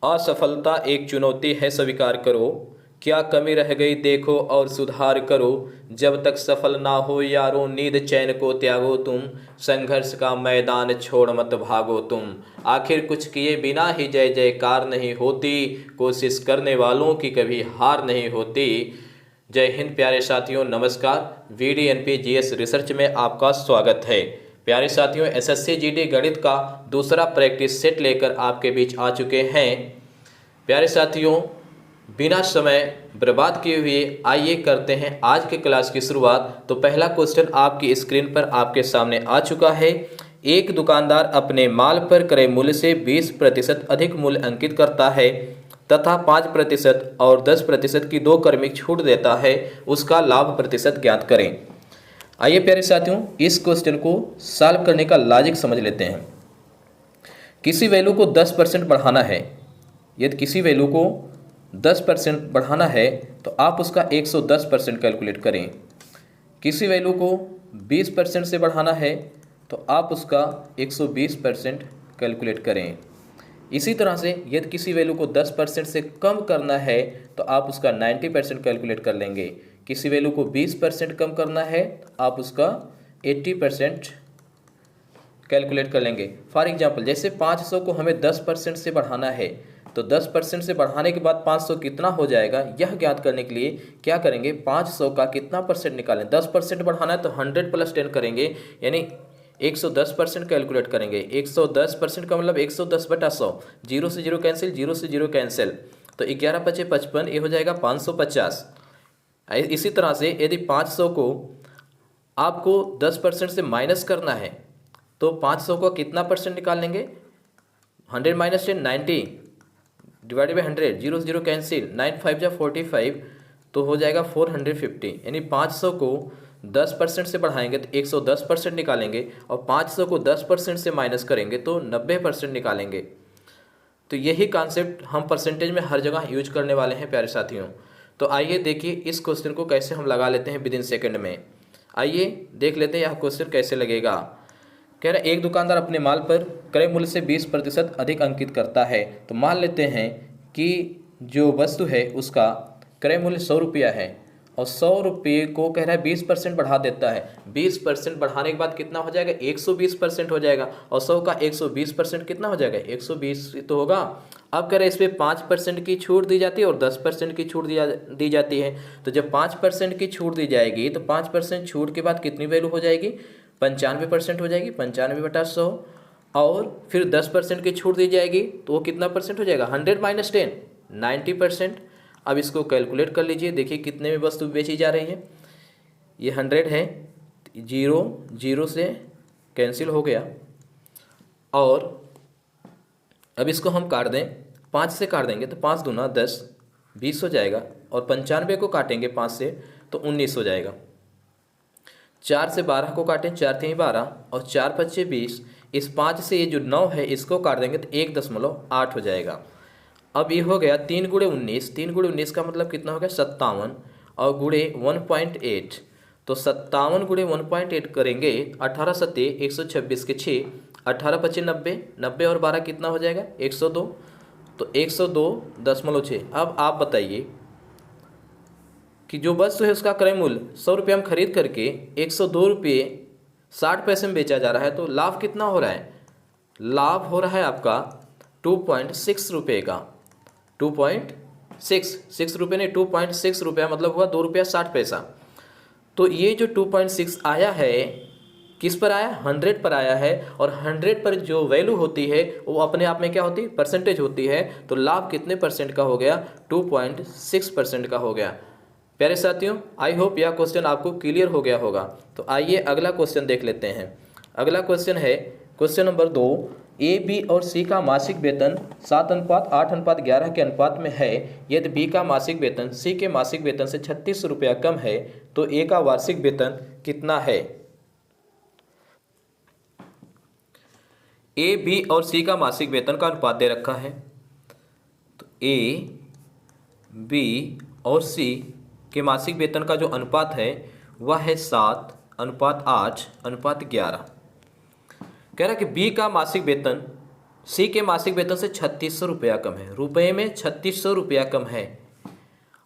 असफलता एक चुनौती है स्वीकार करो। क्या कमी रह गई देखो और सुधार करो। जब तक सफल ना हो यारो नींद चैन को त्यागो तुम। संघर्ष का मैदान छोड़ मत भागो तुम। आखिर कुछ किए बिना ही जय जयकार नहीं होती। कोशिश करने वालों की कभी हार नहीं होती। जय हिंद प्यारे साथियों, नमस्कार। VDNP GS रिसर्च में आपका स्वागत है। प्यारे साथियों, SSC GD गणित का दूसरा प्रैक्टिस सेट लेकर आपके बीच आ चुके हैं। प्यारे साथियों, बिना समय बर्बाद किए हुए आइए करते हैं आज के क्लास की शुरुआत। तो पहला क्वेश्चन आपकी स्क्रीन पर आपके सामने आ चुका है। एक दुकानदार अपने माल पर क्रय मूल्य से 20% अधिक मूल्य अंकित करता है तथा 5% और 10% की दो क्रमिक छूट देता है। उसका लाभ प्रतिशत ज्ञात करें। आइए प्यारे साथियों, इस क्वेश्चन को सॉल्व करने का लॉजिक समझ लेते हैं। किसी वैल्यू को 10% बढ़ाना है। यदि किसी वैल्यू को 10% बढ़ाना है तो आप उसका 110% कैलकुलेट करें। किसी वैल्यू को 20% से बढ़ाना है तो आप उसका 120% कैलकुलेट करें। इसी तरह से यदि किसी वैल्यू को 10% से कम करना है तो आप उसका 90% कैलकुलेट कर लेंगे। किसी वैल्यू को 20% कम करना है तो आप उसका 80% कैलकुलेट कर लेंगे। फॉर एग्जांपल, जैसे 500 को हमें 10% से बढ़ाना है तो 10% से बढ़ाने के बाद 500 कितना हो जाएगा, यह ज्ञात करने के लिए क्या करेंगे, 500 का कितना परसेंट निकालें। 10% बढ़ाना है तो 100 + 10 करेंगे, यानी 110% कैलकुलेट करेंगे। 110% का मतलब 110/100। 0 से 0 कैंसिल, 0 से 0 कैंसिल, तो 11 × 5 = 55, ये हो जाएगा 550। इसी तरह से यदि 500 को आपको 10% से माइनस करना है तो 500 का कितना परसेंट निकाल लेंगे, 100 - 10 90 / 100, 0 से 0 कैंसिल, 9 × 5 = 45, तो हो जाएगा 450। यानी 500 को 10% से बढ़ाएंगे तो 110% निकालेंगे और 500 को 10% से माइनस करेंगे तो 90% निकालेंगे। तो यही कॉन्सेप्ट हम परसेंटेज में हर जगह यूज करने वाले हैं प्यारे साथियों। तो आइए देखिए इस क्वेश्चन को कैसे हम लगा लेते हैं विदिन सेकंड में। आइए देख लेते हैं यह क्वेश्चन कैसे लगेगा। कह रहा है एक दुकानदार अपने माल पर क्रय मूल्य से 20% अधिक अंकित करता है। तो मान लेते हैं कि जो वस्तु है उसका क्रय मूल्य 100 रुपया है और 100 रुपये को कह रहा है 20% बढ़ा देता है। 20% बढ़ाने के बाद कितना हो जाएगा, 120% हो जाएगा। और 100 का 120% कितना हो जाएगा, 120 तो होगा। अब कह रहे हैं इस पर 5% की छूट दी जाती है और 10% की छूट दी जाती है। तो जब 5% की छूट दी जाएगी तो 5% छूट के बाद कितनी वैल्यू हो जाएगी, 95% हो जाएगी, 95/100। और फिर 10% की छूट दी जाएगी तो वो कितना परसेंट हो जाएगा, 100 - 10 90%। अब इसको कैलकुलेट कर लीजिए, देखिए कितने में वस्तु बेची जा रही है। ये 100 है, 0 से कैंसिल हो गया। और अब इसको हम काट दें, 5 से काट देंगे तो 5 दूना 10, 20 हो जाएगा। और 95 को काटेंगे 5 से तो 19 हो जाएगा। 4 से 12 को काटें, 4 × 3 = 12 और 4 × 5 = 20। इस 5 से ये जो 9 है इसको काट देंगे तो 1.8 हो जाएगा। अब ये हो गया 3 × 19, 3 × 19 का मतलब कितना हो गया, 57 और गुणे 1.8, तो 57 × 1.8 करेंगे, 18 × 7 = 126 के 6, 18 × 25 = 90, 90 और 12 कितना हो जाएगा, 102, तो 102.6। अब आप बताइए कि जो वस्तु है उसका क्रय मूल्य 100 रुपये हम खरीद करके 102 रुपये 60 पैसे में बेचा जा रहा है, तो लाभ कितना हो रहा है, लाभ हो रहा है आपका 2.6 रुपये का। 2.6 रुपये नहीं, 2.6 रुपया मतलब हुआ 2 रुपया 60 पैसा। तो ये जो 2.6 आया है किस पर आया, 100 पर आया है। और 100 पर जो वैल्यू होती है वो अपने आप में क्या होती है, परसेंटेज होती है। तो लाभ कितने परसेंट का हो गया, 2.6% का हो गया। प्यारे साथियों, आई होप यह क्वेश्चन आपको क्लियर हो गया होगा। तो आइए अगला क्वेश्चन देख लेते हैं। अगला क्वेश्चन है क्वेश्चन नंबर 2। ए, बी और सी का मासिक वेतन 7:8:11 के अनुपात में है। यदि बी का मासिक वेतन सी के मासिक वेतन से 36 रुपया कम है तो ए का वार्षिक वेतन कितना है। ए, बी और सी का मासिक वेतन का अनुपात दे रखा है। तो ए, बी और सी के मासिक वेतन का जो अनुपात है वह है 7:8:11। कह रहा है कि बी का मासिक वेतन सी के मासिक वेतन से 3600 रुपया कम है, रुपये में 3600 रुपया कम है।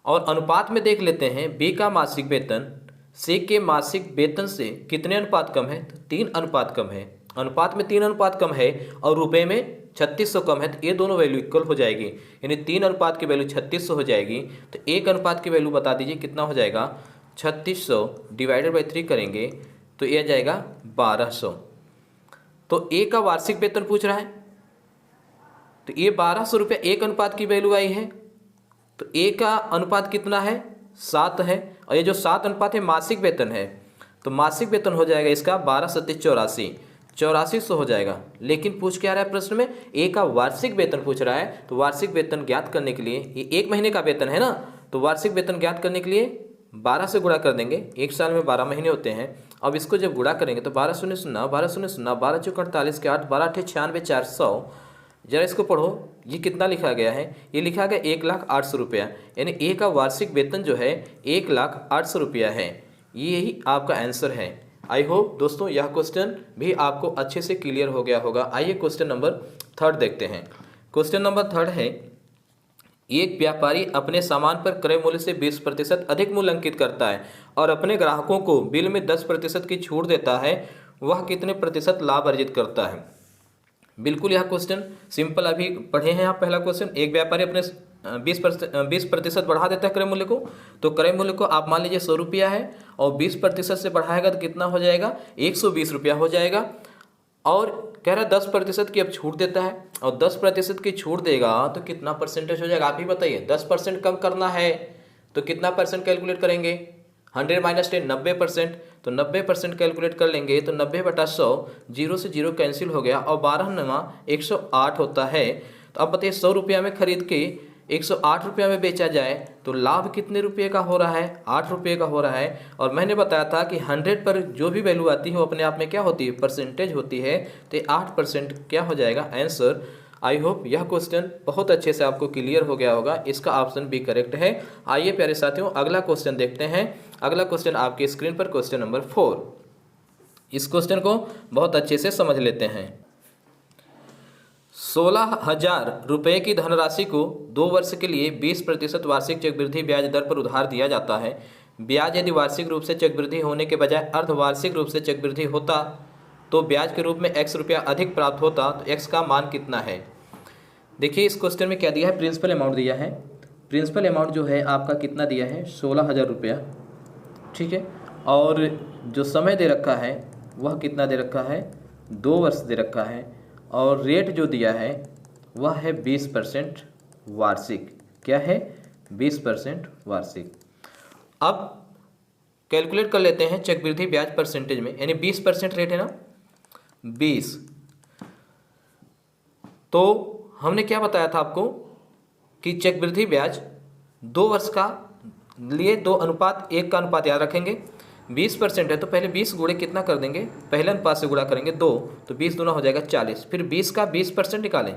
और अनुपात में देख लेते हैं, बी का मासिक वेतन सी के मासिक वेतन से कितने अनुपात कम है, तो 3 अनुपात कम है। अनुपात में 3 अनुपात कम है और रुपये में 3600 कम है, तो ये दोनों वैल्यू इक्वल हो जाएगी, यानी 3 अनुपात की वैल्यू 3600 हो जाएगी। तो 1 अनुपात की वैल्यू बता दीजिए कितना हो जाएगा, 3600 डिवाइडेड बाई 3 करेंगे तो ये आ जाएगा 1200। तो ए का वार्षिक वेतन पूछ रहा है, तो ये 1200 रुपये 1 अनुपात की वैल्यू आई है। तो ए का अनुपात कितना है, 7 है, और ये जो 7 अनुपात है मासिक वेतन है, तो मासिक वेतन हो जाएगा इसका 12 सत्ते 84, 8400 हो जाएगा। लेकिन पूछ क्या रहा है प्रश्न में, ए का वार्षिक वेतन पूछ रहा है। तो वार्षिक वेतन ज्ञात करने के लिए, ये 1 महीने का वेतन है ना, तो वार्षिक वेतन ज्ञात करने के लिए 12 से गुणा कर देंगे। 1 साल में 12 महीने होते हैं। अब इसको जब गुणा करेंगे तो 12 शून्य शून्य 12 शून्य शून्य 12 चौक 48 के 8 12 अठे 96 400। जरा इसको पढ़ो, ये कितना लिखा गया है, ये लिखा गया 1,08,000 रुपया, यानी ए का वार्षिक वेतन जो है 1,08,000 रुपया है। यही आपका आंसर है। आई होप दोस्तों यह क्वेश्चन भी आपको अच्छे से क्लियर हो गया होगा। आइए क्वेश्चन नंबर 3 देखते हैं। क्वेश्चन नंबर 3 है, एक व्यापारी अपने सामान पर क्रय मूल्य से 20% अधिक मूल्य अंकित करता है और अपने ग्राहकों को बिल में 10% की छूट देता है, वह कितने प्रतिशत लाभ अर्जित करता है। बिल्कुल यह क्वेश्चन सिंपल अभी पढ़े हैं आप। पहला क्वेश्चन, एक व्यापारी अपने 20% बढ़ा देता है क्रय मूल्य को, तो क्रय मूल्य को आप मान लीजिए 100 रुपया है और 20% से बढ़ाएगा तो कितना हो जाएगा, 120 रुपया हो जाएगा। और कह रहा है 10% की अब छूट देता है, और 10% की छूट देगा तो कितना परसेंटेज हो जाएगा, आप ही बताइए। 10% कम करना है तो कितना परसेंट कैलकुलेट करेंगे, 100 माइनस 10 90%, तो 90% कैलकुलेट कर लेंगे तो 90/100, 0 से 0 कैंसिल हो गया, और 12 नमा 108 होता है। तो अब बताइए 100 रुपया में खरीद के 108 रुपया में बेचा जाए तो लाभ कितने रुपये का हो रहा है, 8 रुपये का हो रहा है। और मैंने बताया था कि 100 पर जो भी वैल्यू आती है वो अपने आप में क्या होती है, परसेंटेज होती है। तो 8% क्या हो जाएगा आंसर। आई होप यह क्वेश्चन बहुत अच्छे से आपको क्लियर हो गया होगा। इसका ऑप्शन बी करेक्ट है। आइए प्यारे साथियों अगला क्वेश्चन देखते हैं। अगला क्वेश्चन आपके स्क्रीन पर क्वेश्चन नंबर 4। इस क्वेश्चन को बहुत अच्छे से समझ लेते हैं। 16,000 रुपये की धनराशि को 2 वर्ष के लिए 20% वार्षिक चक्रवृद्धि ब्याज दर पर उधार दिया जाता है। ब्याज यदि वार्षिक रूप से चक्रवृद्धि होने के बजाय अर्धवार्षिक रूप से चक्रवृद्धि होता तो ब्याज के रूप में x रुपया अधिक प्राप्त होता, तो x का मान कितना है। देखिए इस क्वेश्चन में क्या दिया है, प्रिंसिपल अमाउंट दिया है। प्रिंसिपल अमाउंट जो है आपका कितना दिया है, 16,000 रुपया, ठीक है। और जो समय दे रखा है वह कितना दे रखा है, 2 वर्ष दे रखा है। और रेट जो दिया है वह है 20% वार्षिक। क्या है, 20% वार्षिक। अब कैलकुलेट कर लेते हैं चक्रवृद्धि ब्याज परसेंटेज में, यानी 20% रेट है ना, 20। तो हमने क्या बताया था आपको कि चक्रवृद्धि ब्याज 2 वर्ष का लिए 2:1 का अनुपात याद रखेंगे। 20% है तो पहले 20 गुणे कितना कर देंगे, पहले अनुपात से गुणा करेंगे 2, तो 20 दूना हो जाएगा 40। फिर 20 का 20% निकालें,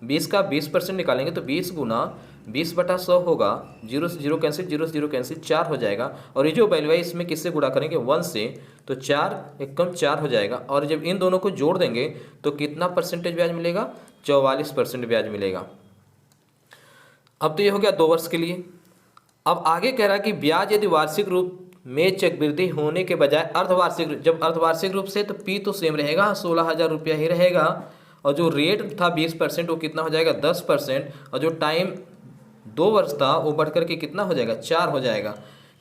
20 का 20% निकालेंगे तो 20 गुना 20/100 होगा, 0 से 0 कैंसिल, 0 से 0 कैंसिल, 4 हो जाएगा। और ये जो वैल्यू है इसमें किससे गुणा करेंगे, 1 से, तो 4 एकम 4 हो जाएगा। और जब इन दोनों को जोड़ देंगे तो कितना परसेंटेज ब्याज मिलेगा, 44% ब्याज मिलेगा। अब तो ये हो गया 2 वर्ष के लिए। अब आगे कह रहा है कि ब्याज यदि वार्षिक रूप में चक्रवृद्धि होने के बजाय अर्धवार्षिक, जब अर्धवार्षिक रूप से तो पी तो सेम रहेगा, 16,000 रुपया ही रहेगा। और जो रेट था 20% वो कितना हो जाएगा, 10%। और जो टाइम 2 वर्ष था वो बढ़ करके कितना हो जाएगा, 4 हो जाएगा,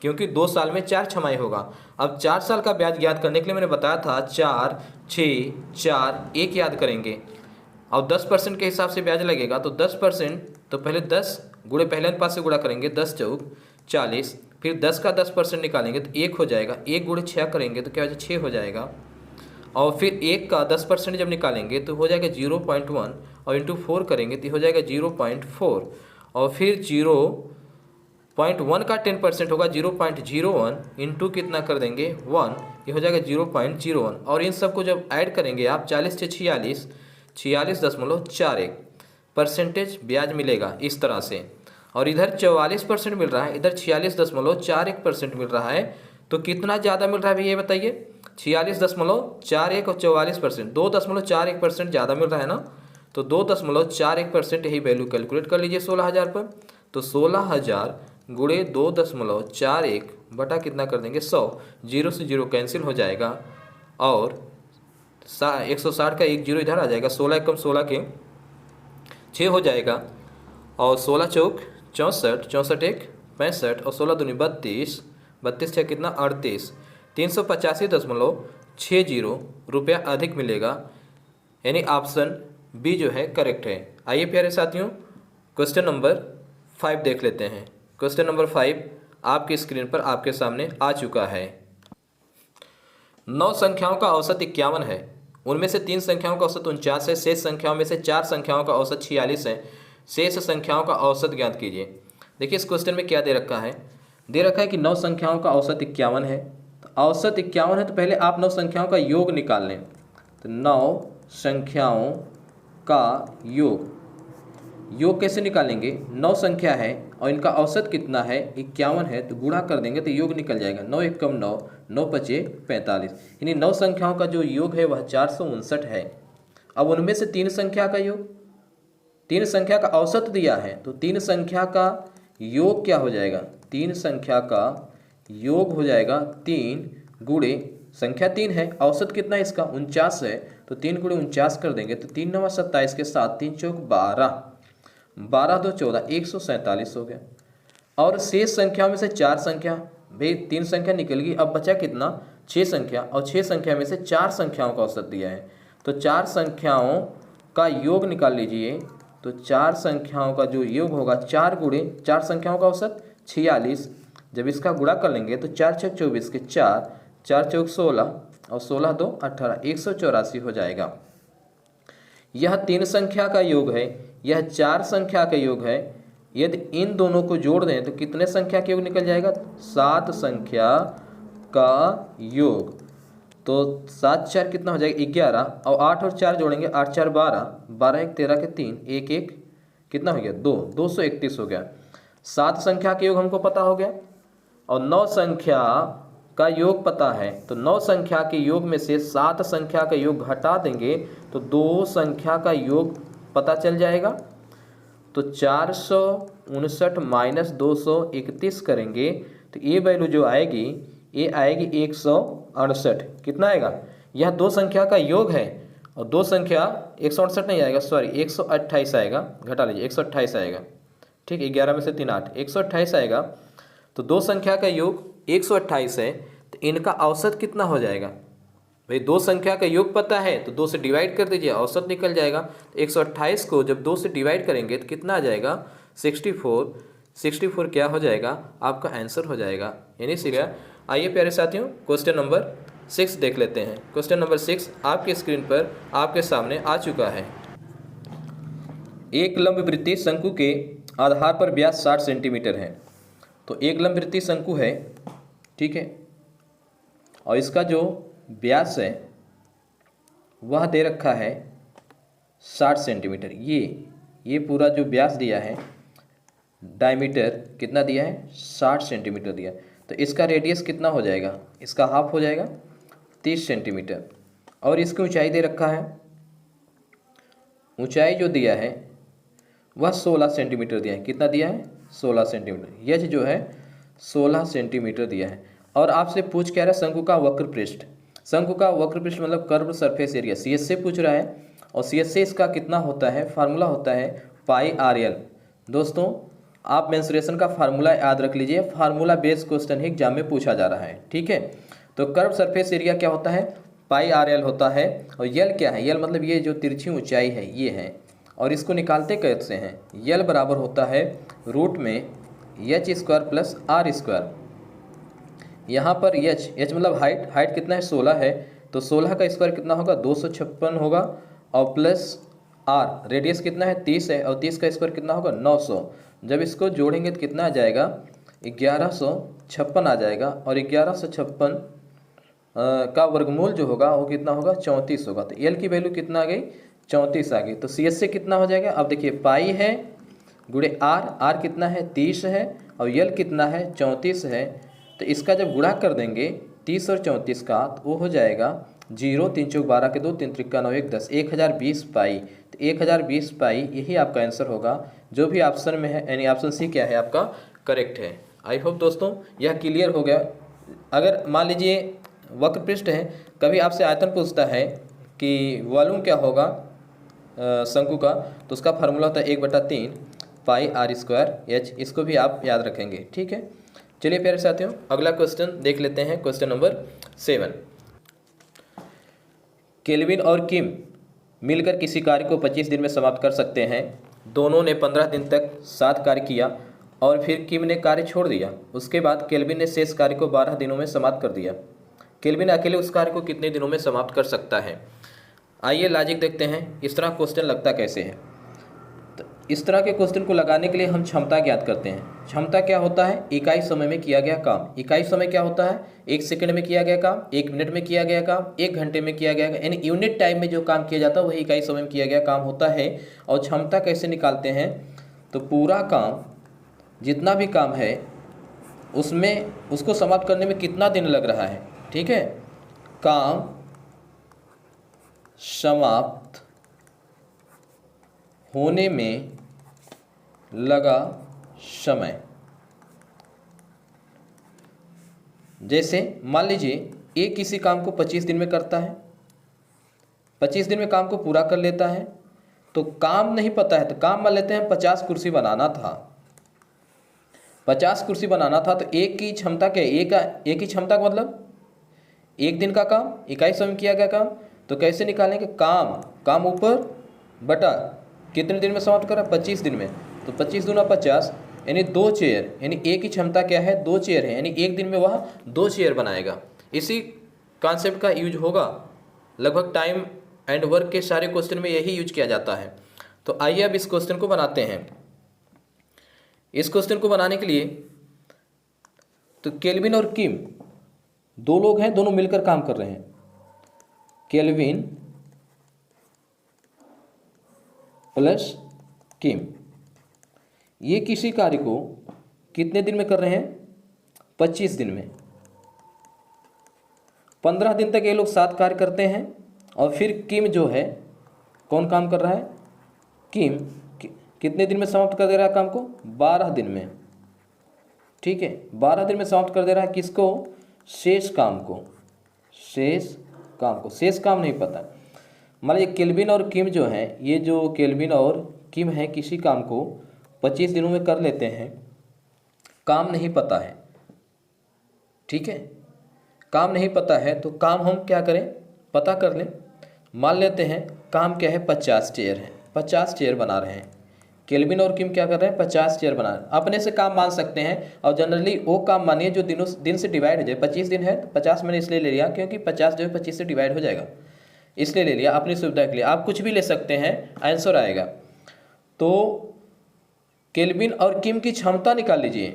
क्योंकि 2 साल में 4 छमाही होगा। अब 4 साल का ब्याज ज्ञात करने के लिए मैंने बताया था 4, 6, 4, 1 याद करेंगे और 10% के हिसाब से ब्याज लगेगा। तो 10%, तो पहले 10 गुणे पहले अनुपात से गुणा करेंगे, 10 चौक 40, फिर 10 का 10% निकालेंगे तो 1 हो जाएगा, 1 गुणे 6 करेंगे तो क्या हो जाएगा, 6 हो जाएगा। और फिर 1 का 10% जब निकालेंगे तो हो जाएगा 0.1, और इंटू 4 करेंगे तो हो जाएगा 0.4, और फिर 0.1 का 10% होगा 0.01, इंटू कितना कर देंगे 1, ये हो जाएगा 0.01। और इन सबको जब ऐड करेंगे आप 40 से 46, 46.41% ब्याज मिलेगा इस तरह से। और इधर 44% मिल रहा है, इधर 46.41% मिल रहा है। तो कितना ज़्यादा मिल रहा है भैया ये बताइए, 46.41 और 44%, 2.41% ज़्यादा मिल रहा है ना। तो 2.41% यही वैल्यू कैलकुलेट कर लीजिए 16,000 पर। तो 16,000 गुणे 2.41 बटा कितना कर देंगे 100, जीरो से जीरो कैंसिल हो जाएगा और 160 का एक जीरो इधर आ जाएगा, 16 एकम 16 के 6 हो जाएगा और 16 चौक 64, 64 एक 65 और 16 दूनी 32, 32 छः कितना 38, 385.60 रुपया अधिक मिलेगा, यानी ऑप्शन बी जो है करेक्ट है। आइए प्यारे साथियों क्वेश्चन नंबर 5 देख लेते हैं। क्वेश्चन नंबर 5 आपकी स्क्रीन पर आपके सामने आ चुका है। 9 संख्याओं का औसत 51 है, उनमें से 3 संख्याओं का औसत 49 है, शेष संख्याओं में से 4 संख्याओं का औसत 46 है, शेष संख्याओं का औसत ज्ञात कीजिए। देखिए इस क्वेश्चन में क्या दे रखा है, दे रखा है कि 9 संख्याओं का औसत 51 है। तो औसत 51 है तो पहले आप 9 संख्याओं का योग निकाल लें। तो 9 संख्याओं का योग कैसे निकालेंगे, 9 संख्या है और इनका औसत कितना है 51 है, तो गुणा कर देंगे तो योग निकल जाएगा 9 एकम 9, 9 पचे 45, यानी 9 संख्याओं का जो योग है वह 459 है। अब उनमें से 3 संख्या का योग, 3 संख्या का औसत दिया है तो 3 संख्या का योग क्या हो जाएगा, 3 संख्या का योग हो जाएगा 3 गुणे संख्या 3 है, औसत कितना है इसका 49 है, तो 3 गुणे 49 कर देंगे तो 3 9 27 के साथ 3 चौक 12, 12 2 14, 147 हो गया। और शेष संख्या में से 4 संख्या, भाई 3 संख्या निकल गई, अब बचा कितना 6 संख्या, और 6 संख्या में से 4 संख्याओं का औसत दिया है तो 4 संख्याओं का योग निकाल लीजिए। तो 4 संख्याओं का जो योग होगा 4 गुणे 4 संख्याओं का औसत 46, जब इसका गुणा कर लेंगे तो 4 6 24 के 4, 4 चौक 16 और 16 2 18, 184 हो जाएगा। यह 3 संख्या का योग है, यह 4 संख्या का योग है, यदि इन दोनों को जोड़ दें तो कितने संख्या का योग निकल जाएगा, 7 संख्या का योग। तो 7 4 कितना हो जाएगा 11, और 8 और 4 जोड़ेंगे 8 4 12, 12 1 13 के 3, 1 1 कितना हो गया 2, 231 हो गया। 7 संख्या के योग हमको पता हो गया और 9 संख्या का योग पता है, तो 9 संख्या के योग में से 7 संख्या का योग घटा देंगे तो 2 संख्या का योग पता चल जाएगा। तो 459 माइनस 231 करेंगे तो ये वैल्यू जो आएगी ये आएगी 168। कितना आएगा, यह 2 संख्या का योग है और 2 संख्या 168 नहीं आएगा, सॉरी 128 आएगा, घटा लीजिए 128 आएगा, ठीक, 11 में से 3 8, 128 आएगा। तो 2 संख्या का योग 128 है तो इनका औसत कितना हो जाएगा, भाई 2 संख्या का योग पता है तो 2 से डिवाइड कर दीजिए, औसत निकल जाएगा। तो 128 को जब 2 से डिवाइड करेंगे तो कितना आ जाएगा 64, 64 क्या हो जाएगा आपका आंसर हो जाएगा, यानी सीधा। आइए प्यारे साथियों क्वेश्चन नंबर 6 देख लेते हैं। क्वेश्चन नंबर 6 आपके स्क्रीन पर आपके सामने आ चुका है। एक लंबवृत्तीय शंकु के आधार पर व्यास 60 सेंटीमीटर है। तो एक लंबवृत्तीय शंकु है, ठीक है, और इसका जो व्यास है वह दे रखा है 60 सेंटीमीटर। ये पूरा जो व्यास दिया है, डायमीटर कितना दिया है 60 सेंटीमीटर दिया, तो इसका रेडियस कितना हो जाएगा, इसका हाफ हो जाएगा 30 सेंटीमीटर। और इसकी ऊंचाई दे रखा है, ऊंचाई जो दिया है वह 16 सेंटीमीटर दिया है। कितना दिया है 16 सेंटीमीटर। यह जो है 16 सेंटीमीटर दिया है। और आपसे पूछ क्या रहा है शंकु का वक्र पृष्ठ, शंकु का वक्र पृष्ठ मतलब कर्व सरफेस एरिया, CS से पूछ रहा है। और CS से इसका कितना होता है, फार्मूला होता है पाई RL। दोस्तों आप मेंसुरेशन का फार्मूला याद रख लीजिए, फार्मूला बेस्ड क्वेश्चन ही एग्जाम में पूछा जा रहा है, ठीक है। तो कर्व सरफेस एरिया क्या होता है, पाई RL होता है। और यल क्या है, यल मतलब ये जो तिरछी ऊंचाई है ये है, और इसको निकालते कैसे हैं, यल बराबर होता है रूट में h² प्लस r²। यहाँ पर h मतलब हाइट कितना है 16 है, तो 16 का स्क्वायर कितना होगा 256 होगा, और प्लस r रेडियस कितना है 30 है, और 30 का स्क्वायर कितना होगा 900। जब इसको जोड़ेंगे तो कितना आ जाएगा 1156 आ जाएगा, और 1156 का वर्गमूल जो होगा वो कितना होगा 34 होगा। तो एल की वैल्यू कितना आ गई 34 आ गई। तो CS से कितना हो जाएगा, अब देखिए पाई है गुणे r कितना है 30 है, और यल कितना है 34 है। तो इसका जब गुणा कर देंगे 30 और 34 का तो वो हो जाएगा 0, 3 चौक 12 के 2, 3 त्रिका 9 1 10, 1020 पाई। तो 1020 पाई यही आपका आंसर होगा, जो भी ऑप्शन में है, यानी ऑप्शन सी क्या है आपका करेक्ट है। आई होप दोस्तों यह क्लियर हो गया। अगर मान लीजिए वक्र पृष्ठ है, कभी आपसे आयतन पूछता है कि वॉल्यूम क्या होगा शंकु का, तो उसका फार्मूला होता है 1/3 पाई आर स्क्वायर एच। इसको भी आप याद रखेंगे, ठीक है। चलिए प्यारे साथियों अगला क्वेश्चन देख लेते हैं, क्वेश्चन नंबर 7। केल्विन और किम मिलकर किसी कार्य को 25 दिन में समाप्त कर सकते हैं। दोनों ने 15 दिन तक साथ कार्य किया और फिर किम ने कार्य छोड़ दिया। उसके बाद केल्विन ने शेष कार्य को 12 दिनों में समाप्त कर दिया। केल्विन अकेले उस कार्य को कितने दिनों में समाप्त कर सकता है? आइए लॉजिक देखते हैं इस तरह क्वेश्चन लगता कैसे है। तो इस तरह के क्वेश्चन को लगाने के लिए हम क्षमता ज्ञात करते हैं। क्षमता क्या होता है? इकाई समय में किया गया काम। इकाई समय क्या होता है? 1 सेकंड में किया गया काम, 1 मिनट में किया गया काम, 1 घंटे में किया गया, यानी यूनिट टाइम में जो काम किया जाता है वही इकाई समय में किया गया काम होता है। और क्षमता कैसे निकालते हैं? तो पूरा काम, जितना भी काम है उसमें उसको समाप्त करने में कितना दिन लग रहा है, ठीक है। काम समाप्त होने में लगा समय। जैसे मान लीजिए ए किसी काम को 25 दिन में करता है, 25 दिन में काम को पूरा कर लेता है। तो काम नहीं पता है तो काम मान लेते हैं 50 कुर्सी बनाना था, 50 कुर्सी बनाना था। तो एक की क्षमता क्या है? एक की क्षमता का मतलब 1 दिन का काम, इकाई समय में किया गया काम। तो कैसे निकालेंगे? काम ऊपर बटा कितने दिन में समाप्त करा? 25 दिन में। तो 25 दूना 50, यानी 2 चेयर, यानी ए की क्षमता क्या है? 2 चेयर है, यानी 1 दिन में वह 2 चेयर बनाएगा। इसी कॉन्सेप्ट का यूज होगा लगभग टाइम एंड वर्क के सारे क्वेश्चन में, यही यूज किया जाता है। तो आइए अब इस क्वेश्चन को बनाते हैं। इस क्वेश्चन को बनाने के लिए तो केल्विन और किम 2 लोग हैं, दोनों मिलकर काम कर रहे हैं। केल्विन प्लस किम, ये किसी कार्य को कितने दिन में कर रहे हैं? 25 दिन में। 15 दिन तक ये लोग साथ कार्य करते हैं और फिर किम जो है, कौन काम कर रहा है? किम कितने दिन में समाप्त कर दे रहा है काम को? 12 दिन में, ठीक है। 12 दिन में समाप्त कर दे रहा है किसको? शेष काम को। शेष काम नहीं पता। मान लीजिए केल्विन और किम जो हैं, ये जो केल्विन और किम हैं किसी काम को 25 दिनों में कर लेते हैं। काम नहीं पता है, ठीक है। काम नहीं पता है तो काम हम क्या करें? पता कर लें। मान लेते हैं काम क्या है? 50 चेयर है, 50 चेयर बना रहे हैं। केल्विन और किम क्या कर रहे हैं? 50 चेयर बना रहे हैं। अपने से काम मान सकते हैं और जनरली वो काम मानिए जो दिन से डिवाइड हो जाए। 25 दिन है तो 50 मैंने इसलिए ले लिया क्योंकि 50 जो है 25 से डिवाइड हो जाएगा, इसलिए ले लिया अपनी सुविधा के लिए। आप कुछ भी ले सकते हैं, आंसर आएगा। तो केल्विन और किम की क्षमता निकाल लीजिए।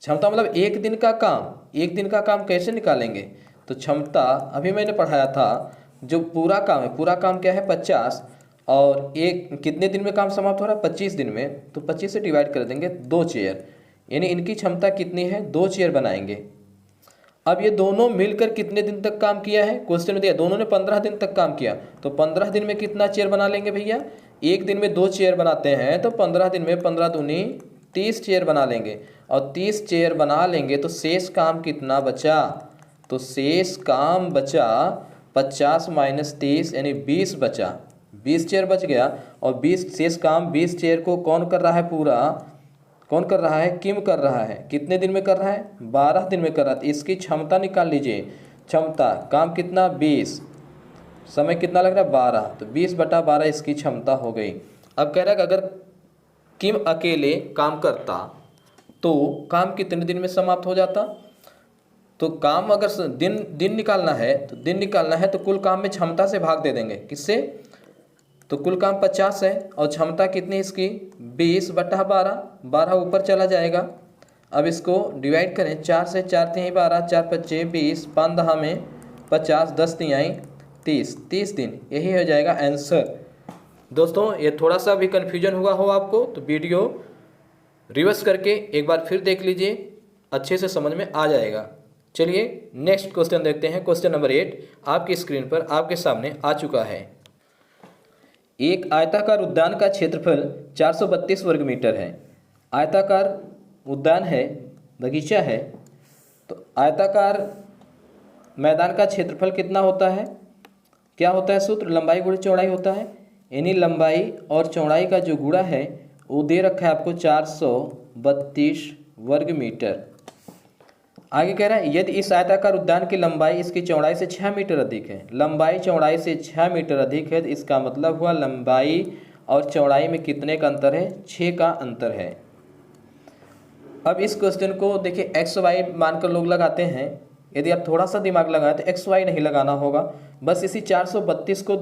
क्षमता मतलब 1 दिन का काम। 1 दिन का काम कैसे निकालेंगे? तो क्षमता अभी मैंने पढ़ाया था, जो पूरा काम है, पूरा काम क्या है? 50, और एक कितने दिन में काम समाप्त हो रहा है? 25 दिन में। तो 25 से डिवाइड कर देंगे 2 चेयर, यानी इनकी क्षमता कितनी है? 2 चेयर बनाएंगे। अब ये दोनों मिलकर कितने दिन तक काम किया है? क्वेश्चन में दिया दोनों ने 15 दिन तक काम किया। तो 15 दिन में कितना चेयर बना लेंगे भैया? 1 दिन में 2 चेयर बनाते हैं तो 15 दिन में 15 दूनी 30 चेयर बना लेंगे। और 30 चेयर बना लेंगे तो शेष काम कितना बचा? तो शेष काम बचा 50 - 30, यानी 20 बचा। 20 चेयर बच गया। और 20 शेष काम 20 चेयर को कौन कर रहा है? पूरा कौन कर रहा है? किम कर रहा है। कितने दिन में कर रहा है? 12 दिन में कर रहा है। तो इसकी क्षमता निकाल लीजिए। क्षमता, काम कितना? 20, समय कितना लग रहा है? 12। तो 20/12 इसकी क्षमता हो गई। अब कह रहा है कि अगर किम अकेले काम करता तो काम कितने दिन में समाप्त हो जाता? तो काम अगर दिन निकालना है तो दिन निकालना है तो कुल काम में क्षमता से भाग दे देंगे। किससे? तो कुल काम 50 है और क्षमता कितनी इसकी? 20/12। 12 ऊपर चला जाएगा। अब इसको डिवाइड करें, 4 से 4 3 12, 4 5 20, 15 में 50, 10 3 30, 30 दिन। यही हो जाएगा आंसर। दोस्तों ये थोड़ा सा भी कन्फ्यूजन हुआ हो आपको तो वीडियो रिवर्स करके एक बार फिर देख लीजिए, अच्छे से समझ में आ जाएगा। चलिए नेक्स्ट क्वेश्चन देखते हैं। क्वेश्चन नंबर 8 आपकी स्क्रीन पर आपके सामने आ चुका है। एक आयताकार उद्यान का क्षेत्रफल 432 वर्ग मीटर है। आयताकार उद्यान है, बगीचा है, तो आयताकार मैदान का क्षेत्रफल कितना होता है? क्या होता है सूत्र? लंबाई गुणे चौड़ाई होता है। यानी लंबाई और चौड़ाई का जो गुणा है वो दे रखा है आपको 432 वर्ग मीटर। आगे कह रहा है यदि इस आयताकार उद्यान की लंबाई इसकी चौड़ाई से 6 मीटर अधिक है, लंबाई चौड़ाई से 6 मीटर अधिक है, तो इसका मतलब हुआ लंबाई और चौड़ाई में कितने का अंतर है? 6 का अंतर है। अब इस क्वेश्चन को देखिए एक्स वाई मानकर लोग लगाते हैं। यदि आप थोड़ा सा दिमाग लगाएं तो एक्स वाई नहीं लगाना होगा, बस इसी 432 को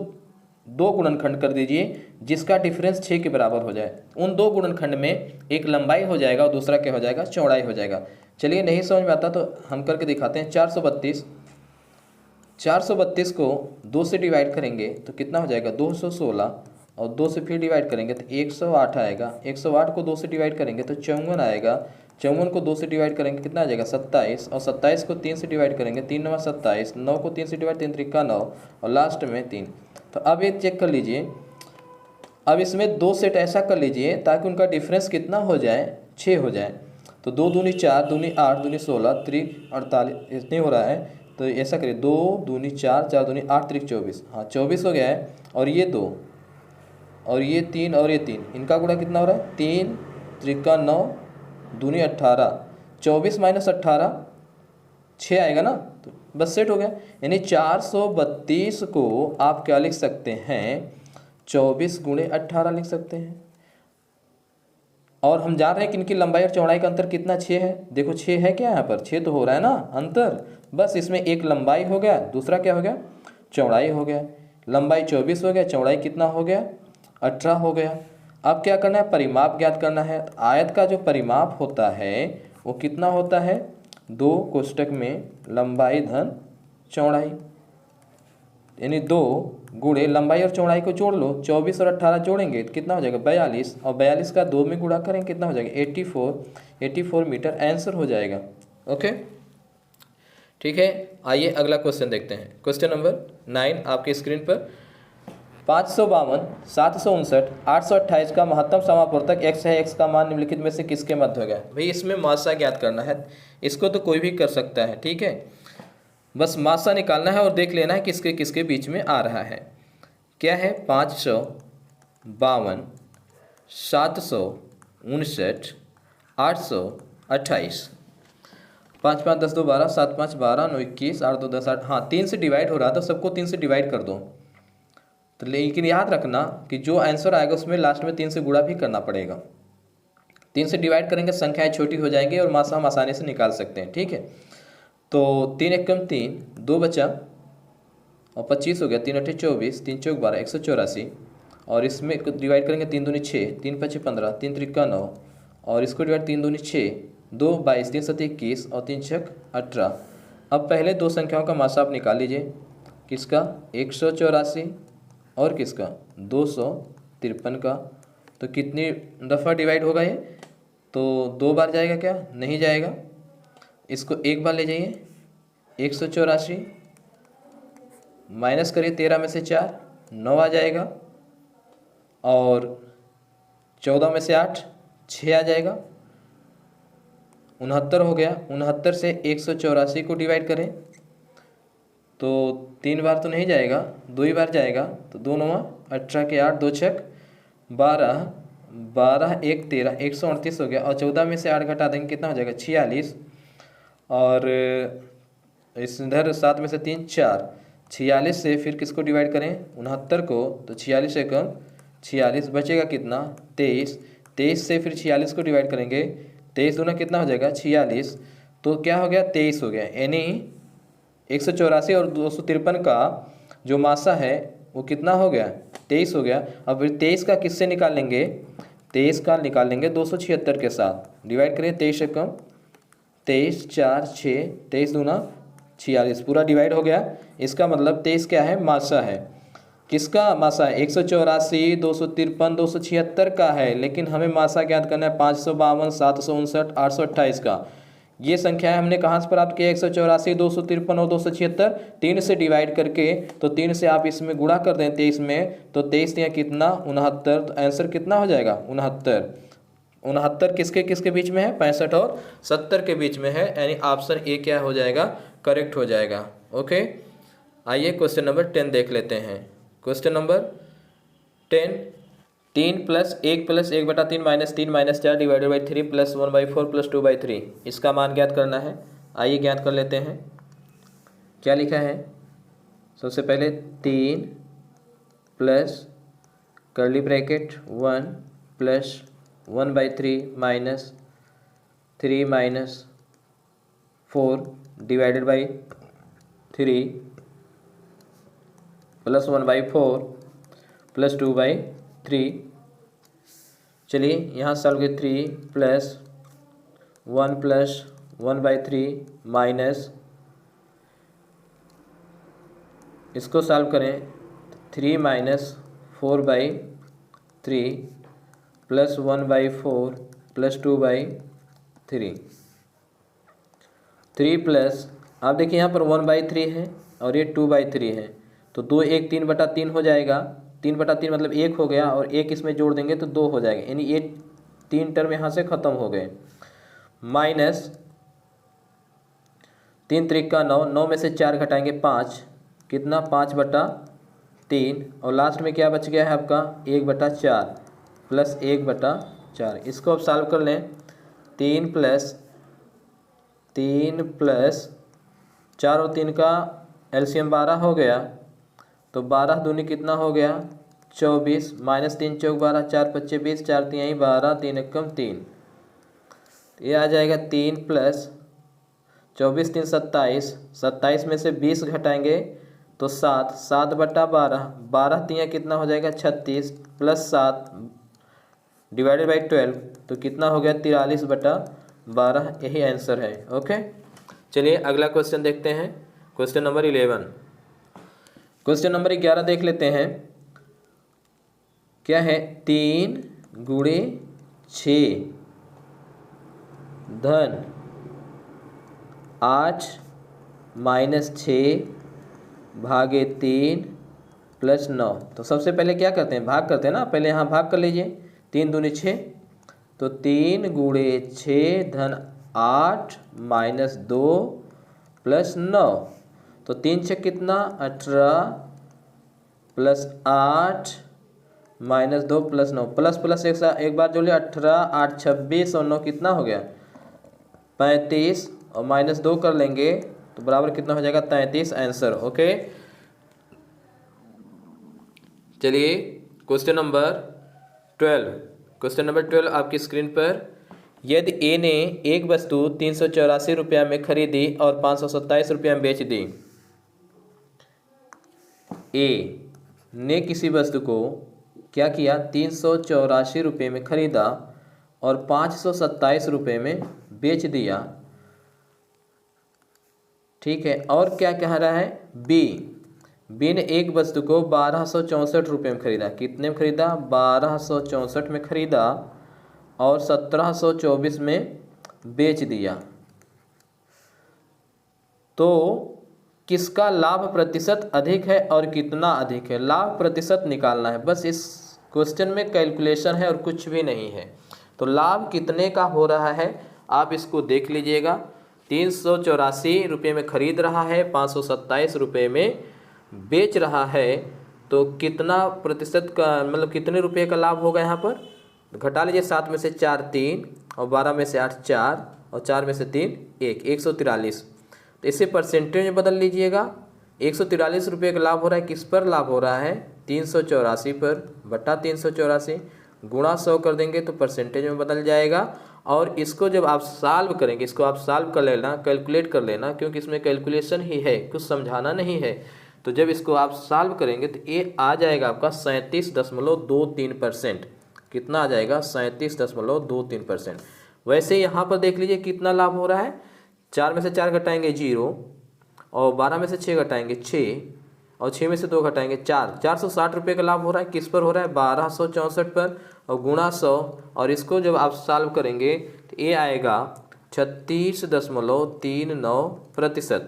2 गुणनखंड कर दीजिए जिसका डिफरेंस 6 के बराबर हो जाए। उन 2 गुणनखंड में एक लंबाई हो जाएगा और दूसरा क्या हो जाएगा? चौड़ाई हो जाएगा। चलिए नहीं समझ में आता तो हम करके दिखाते हैं। 432 को 2 से डिवाइड करेंगे तो कितना हो जाएगा? 216, और 2 से फिर डिवाइड करेंगे तो 108 आएगा। 108 को 2 से डिवाइड करेंगे तो 54 आएगा। 54 को 2 से डिवाइड करेंगे कितना आ जाएगा? 27, और 27 को 3 से डिवाइड करेंगे 3 9 27, 9 को 3 से डिवाइड 3 त्रिका 9, और लास्ट में 3। तो अब ये चेक कर लीजिए, अब इसमें 2 सेट ऐसा कर लीजिए ताकि उनका डिफरेंस कितना हो जाए? 6 हो जाए। तो 2 दूनी 4, दूनी 8, दूनी 16, त्रिक 48 इतने हो रहा है। तो ऐसा करिए 2 दूनी 4, 4 दूनी 8, त्रिक 24, हाँ 24 हो गया है। और ये 2 और ये 3 और ये 3, इनका गुणा कितना हो रहा है? 3 त्रिका 9, दूनी 18, 24 माइनस 18 6 आएगा ना, तो बस सेट हो गया। यानी 432 को आप क्या लिख सकते हैं? 24 गुणे 18 लिख सकते हैं। और हम जान रहे हैं कि इनकी लंबाई और चौड़ाई का अंतर कितना? 6 है। देखो 6 है क्या यहाँ पर? 6 तो हो रहा है ना अंतर। बस इसमें एक लंबाई हो गया, दूसरा क्या हो गया? चौड़ाई हो गया। लंबाई 24 हो गया, चौड़ाई कितना हो गया? 18 हो गया। अब क्या करना है? परिमाप ज्ञात करना है। तो आयत का जो परिमाप होता है वो कितना होता है? 2 कोष्टक में लंबाई धन चौड़ाई, यानी 2 गुणे लंबाई और चौड़ाई को जोड़ लो। 24 और 18 जोड़ेंगे तो कितना हो जाएगा? 42, और 42 का 2 में गुणा करेंगे कितना हो जाएगा? 84 मीटर आंसर हो जाएगा। ओके ठीक है, आइए अगला क्वेश्चन देखते हैं। क्वेश्चन नंबर 9 आपके स्क्रीन पर। 552, 759, 828 का महत्तम समापवर्तक x है। x का मान निम्नलिखित में से किसके मध्य होगा? भाई इसमें मासा ज्ञात करना है। इसको तो कोई भी कर सकता है, ठीक है, बस मासा निकालना है और देख लेना है किसके किसके बीच में आ रहा है। क्या है? 552, 759, 828। 5 5 10 2 12, 7 5 12, 9 21, 8 2 10 8। हाँ 3 से डिवाइड हो रहा था, सबको 3 से डिवाइड कर दो। तो लेकिन याद रखना कि जो आंसर आएगा उसमें लास्ट में 3 से गुणा भी करना पड़ेगा। 3 से डिवाइड करेंगे संख्याएं छोटी हो जाएंगी और मासा हम आसानी से निकाल सकते हैं, ठीक है। तो 3 एकम 3, 2 बचा और 25 हो गया। 3 अठे 24, 3 चौक 12, 184। और इसमें डिवाइड करेंगे 3 दूनी 6, 3 पचे 15, 3 त्रिका 9, और इसको डिवाइड 3 दूनी 6, 2 22, 3 सत्ते 21 और 3 छक 18। अब पहले दो संख्याओं का मासा आप निकाल लीजिए। किसका? 184 और किसका? 253 का। तो कितनी दफ़ा डिवाइड होगा ये? तो 2 बार जाएगा क्या? नहीं जाएगा। इसको एक बार ले जाइए। 184 माइनस करिए 13 में से 4, 9 आ जाएगा, और 14 में से 8, 6 आ जाएगा। 69 हो गया। 69 से 184 को डिवाइड करें तो 3 बार तो नहीं जाएगा, 2 ही बार जाएगा। तो 2 9 18 के 8, 2 छक 12, 12 1 13, 138 हो गया। और 14 में से 8 घटा देंगे कितना हो जाएगा? 46। और इस इधर 7 में से 3 4, 46 से फिर किसको डिवाइड करें? 69 को। तो 46 एकम 46, बचेगा कितना? 23। 23 से फिर 46 को डिवाइड करेंगे, 23 दूना कितना हो जाएगा? 46। तो क्या हो गया? 23 हो गया। यानी 184 और 253 का जो मासा है वो कितना हो गया? 23 हो गया। अब फिर 23 का किससे निकालेंगे? 23 का निकालेंगे 276 के साथ। डिवाइड करिए 23 एकम 23, 4 6, 23 दूना 46, पूरा डिवाइड हो गया। इसका मतलब 23 क्या है? मासा है। किसका मासा है? 184, 253, 276 का है। लेकिन हमें मासा ज्ञात करना है 552, 759, 828 का। ये संख्या हमने कहाँ से प्राप्त किया, 184, 253 और 276, 3 से डिवाइड करके, तो 3 से आप इसमें गुणा कर दें 23 में, तो 23 यहाँ कितना 69, तो आंसर कितना हो जाएगा 69। 69 किसके किसके बीच में है, 65 और 70 के बीच में है, यानी ऑप्शन ए क्या हो जाएगा, करेक्ट हो जाएगा। ओके, आइए क्वेश्चन नंबर 10 देख लेते हैं। क्वेश्चन नंबर 10, 3 + 1 + 1/3 - 3 - 4 डिवाइडेड बाई 3 + 1/4 + 2/3, इसका मान ज्ञात करना है। आइए ज्ञात कर लेते हैं। क्या लिखा है, सबसे पहले 3 plus curly bracket 1 + 1/3 - 3 - 4 divided by 3 + 1/4 + 2/3। चलिए यहाँ सॉल्व करिए, 3 + 1 + 1/3 माइनस, इसको सॉल्व करें, 3 - 4/3 + 1/4 + 2/3। 3 प्लस, आप देखिए यहाँ पर 1/3 है और ये 2/3 है, तो 2 1 3/3 हो जाएगा। 3/3 मतलब 1 हो गया, और 1 इसमें जोड़ देंगे तो 2 हो जाएगा, यानी ये 3 टर्म यहाँ से खत्म हो गए। माइनस 3 त्रिक 9, 9 में से 4 घटाएंगे 5, कितना 5/3, और लास्ट में क्या बच गया है आपका 1/4 + 1/4। इसको अब सॉल्व कर लें, 3 + 4 और 3 का एलसीएम 12 हो गया, तो 12 दूनी कितना हो गया 24, -3 चौक 12, 4 5 20, 4 3 12, 3 एकम 3, ये आ जाएगा 3 + 24 3 27, 27 में से 20 घटाएंगे तो 7, 7/12, 12 3 कितना हो जाएगा 36 + 7 डिवाइडेड बाई 12, तो कितना हो गया 43/12, यही आंसर है। ओके, चलिए अगला क्वेश्चन देखते हैं। क्वेश्चन नंबर 11, क्वेश्चन नंबर 11 देख लेते हैं। क्या है, 3 × 6 धन 8 - 6 भागे 3 + 9। तो सबसे पहले क्या करते हैं, भाग करते हैं ना, पहले यहाँ भाग कर लीजिए, 3 दूनी 6, तो 3 × 6 धन 8 - 2 + 9, तो 3 6 कितना 18 + 8 - 2 + 9, प्लस एक बार जोड़ लिया, 18 8 26 और 9 कितना हो गया 35, और -2 कर लेंगे तो बराबर कितना हो जाएगा 33, आंसर। ओके, चलिए क्वेश्चन नंबर 12, क्वेश्चन नंबर 12 आपकी स्क्रीन पर। यदि ए ने एक वस्तु 384 रुपया में खरीदी और 527 रुपया में बेच दी। ए ने किसी वस्तु को क्या किया, 384 रुपये में खरीदा और 527 रुपये में बेच दिया, ठीक है। और क्या कह रहा है, बी ने एक वस्तु को 1264 रुपये में खरीदा, कितने में खरीदा 1264 में खरीदा और 1724 में बेच दिया, तो किसका लाभ प्रतिशत अधिक है और कितना अधिक है, लाभ प्रतिशत निकालना है। बस इस क्वेश्चन में कैलकुलेशन है और कुछ भी नहीं है। तो लाभ कितने का हो रहा है आप इसको देख लीजिएगा। 384 रुपये में खरीद रहा है, 527 रुपये में बेच रहा है, तो कितना प्रतिशत का मतलब कितने रुपये का लाभ होगा यहाँ पर, घटा लीजिए। 7 में से 4 3 और 12 में से 8 4 और 4 में से 3 1, 143। तो इसे परसेंटेज में बदल लीजिएगा। 143 रुपये का लाभ हो रहा है, किस पर लाभ हो रहा है 384 पर, बटा 384 गुणा 100 कर देंगे तो परसेंटेज में बदल जाएगा। और इसको जब आप सॉल्व करेंगे, इसको आप सॉल्व कर लेना, कैलकुलेट कर लेना, क्योंकि इसमें कैलकुलेशन ही है, कुछ समझाना नहीं है। तो जब इसको आप सॉल्व करेंगे तो ये आ जाएगा आपका 37.23%। कितना आ जाएगा 37.23%। वैसे यहाँ पर देख लीजिए कितना लाभ हो रहा है, 4 में से 4 घटाएंगे 0, और 12 में से 6 घटाएंगे 6, और 6 में से 2 घटाएंगे 4, 460 रुपये का लाभ हो रहा है। किस पर हो रहा है 1264 पर, और गुणा 100, और इसको जब आप सॉल्व करेंगे तो ये आएगा 36.39%।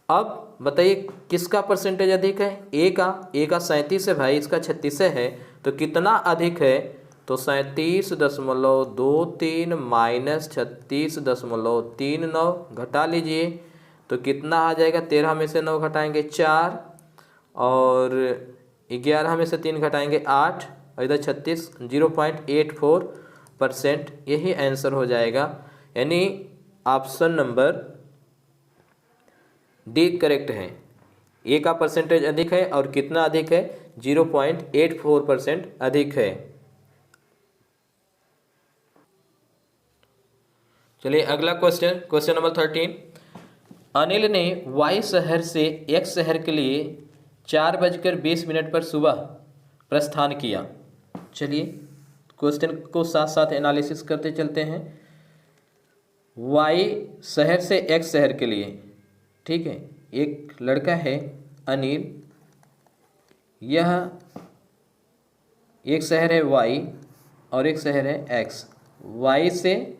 अब बताइए किसका परसेंटेज अधिक है? ए का 37 है भाई, इसका 36 है, तो कितना अधिक है? तो 37.23 माइनस 36.39 घटा लीजिए, तो कितना आ जाएगा? 13 में से 9 घटाएंगे 4, और 11 में से 3 घटाएंगे 8, और इधर 36 0.84%। यही आंसर हो जाएगा, यानी ऑप्शन नंबर डी करेक्ट है। ए का परसेंटेज अधिक है, और कितना अधिक है? 0.84% अधिक है। चलिए अगला क्वेश्चन, क्वेश्चन नंबर 13। अनिल ने वाई शहर से एक्स शहर के लिए 4:20 पर सुबह प्रस्थान किया। चलिए क्वेश्चन को साथ साथ एनालिसिस करते चलते हैं। वाई शहर से एक्स शहर के लिए, ठीक है, एक लड़का है अनिल, यह एक शहर है वाई और एक शहर है एक्स। वाई से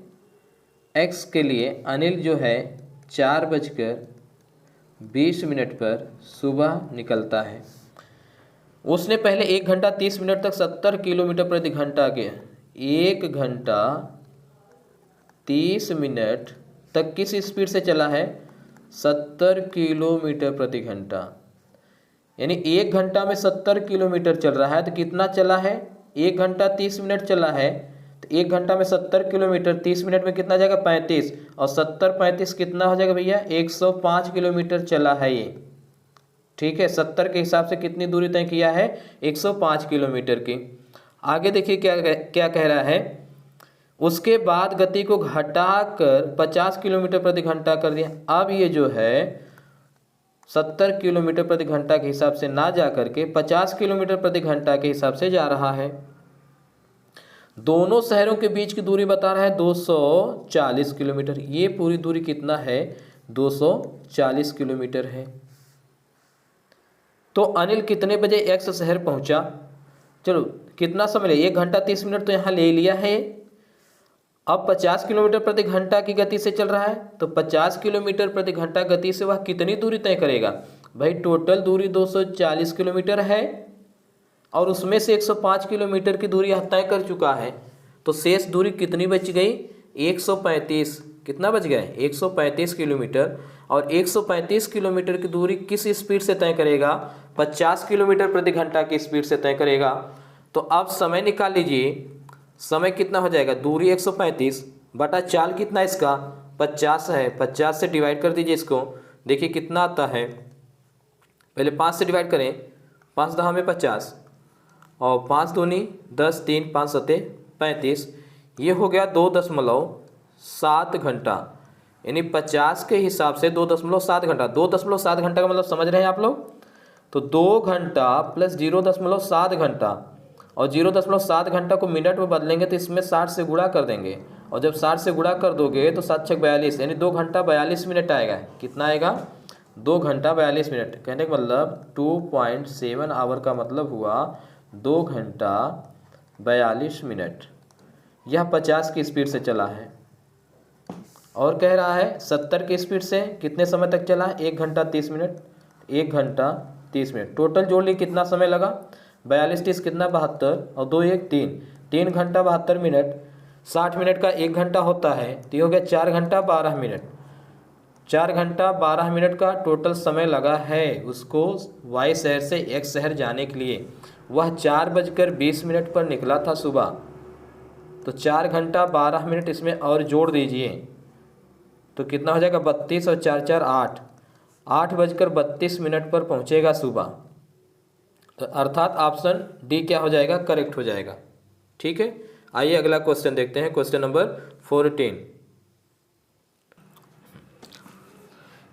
एक्स के लिए अनिल जो है 4:20 पर सुबह निकलता है। उसने पहले 1 घंटा 30 मिनट तक 70 किलोमीटर प्रति घंटा के 1 घंटा 30 मिनट तक किस स्पीड से चला है? 70 किलोमीटर प्रति घंटा। यानी 1 घंटा में 70 किलोमीटर चल रहा है, तो कितना चला है? 1 घंटा 30 मिनट चला है, तो 1 घंटा में 70 किलोमीटर, 30 मिनट में कितना जाएगा? 35, और 70 35 कितना हो जाएगा भैया? 105 किलोमीटर चला है ये, ठीक है। 70 के हिसाब से कितनी दूरी तय किया है? 105 किलोमीटर की। आगे देखिए क्या कह रहा है। उसके बाद गति को घटाकर 50 किलोमीटर प्रति घंटा कर दिया। अब ये जो है 70 किलोमीटर प्रति घंटा के हिसाब से ना जा करके 50 किलोमीटर प्रति घंटा के हिसाब से जा रहा है। दोनों शहरों के बीच की दूरी बता रहा है 240 किलोमीटर। ये पूरी दूरी कितना है? 240 किलोमीटर है। तो अनिल कितने बजे एक्स शहर पहुंचा? चलो कितना समय ले? 1 घंटा 30 मिनट तो यहाँ ले लिया है। अब 50 किलोमीटर प्रति घंटा की गति से चल रहा है, तो 50 किलोमीटर प्रति घंटा गति से वह कितनी दूरी तय करेगा? भाई टोटल दूरी 240 किलोमीटर है, और उसमें से 105 किलोमीटर की दूरी यह तय कर चुका है, तो शेष दूरी कितनी बच गई? 135। कितना बच गया? 135 किलोमीटर। और 135 किलोमीटर की दूरी किस स्पीड से तय करेगा? 50 किलोमीटर प्रति घंटा की स्पीड से तय करेगा। तो अब समय निकाल लीजिए। समय कितना हो जाएगा? दूरी 135 बटा चाल कितना इसका? 50 है। 50 से डिवाइड कर दीजिए इसको, देखिए कितना आता है। पहले 5 से डिवाइड करें, 5 10 में 50, और 5 दूनी 10, 3 5 7 35। ये हो गया 2.7 घंटा। यानी 50 के हिसाब से 2.7 घंटा। 2.7 घंटा का मतलब समझ रहे हैं आप लोग? तो 2 घंटा प्लस 0.7 घंटा, और 0.7 घंटा को मिनट में बदलेंगे तो इसमें 60 से गुणा कर देंगे, और जब 60 से गुणा कर दोगे तो 7 6 42, यानी 2 घंटा 42 मिनट आएगा। कितना आएगा? 2 घंटा 42 मिनट। कहने का मतलब 2.7 आवर का मतलब हुआ 2 घंटा 42 मिनट। यह 50 की स्पीड से चला है, और कह रहा है 70 की स्पीड से कितने समय तक चला है? 1 घंटा 30 मिनट। 1 घंटा 30 मिनट टोटल जोड़ ली, कितना समय लगा? 42 30 कितना? 72, और 2 1 3, 3 घंटा 72 मिनट। 60 मिनट का 1 घंटा होता है, तो ये हो गया 4 घंटा 12 मिनट। 4 घंटा 12 मिनट का टोटल समय लगा है उसको वाई शहर से एक्स शहर जाने के लिए। वह 4:20 पर निकला था सुबह, तो 4 घंटा 12 मिनट इसमें और जोड़ दीजिए, तो कितना हो जाएगा? 32 और 4 4 8, 8:32 पर पहुंचेगा सुबह। तो अर्थात ऑप्शन डी क्या हो जाएगा? करेक्ट हो जाएगा। ठीक है, आइए अगला क्वेश्चन देखते हैं, क्वेश्चन नंबर 14।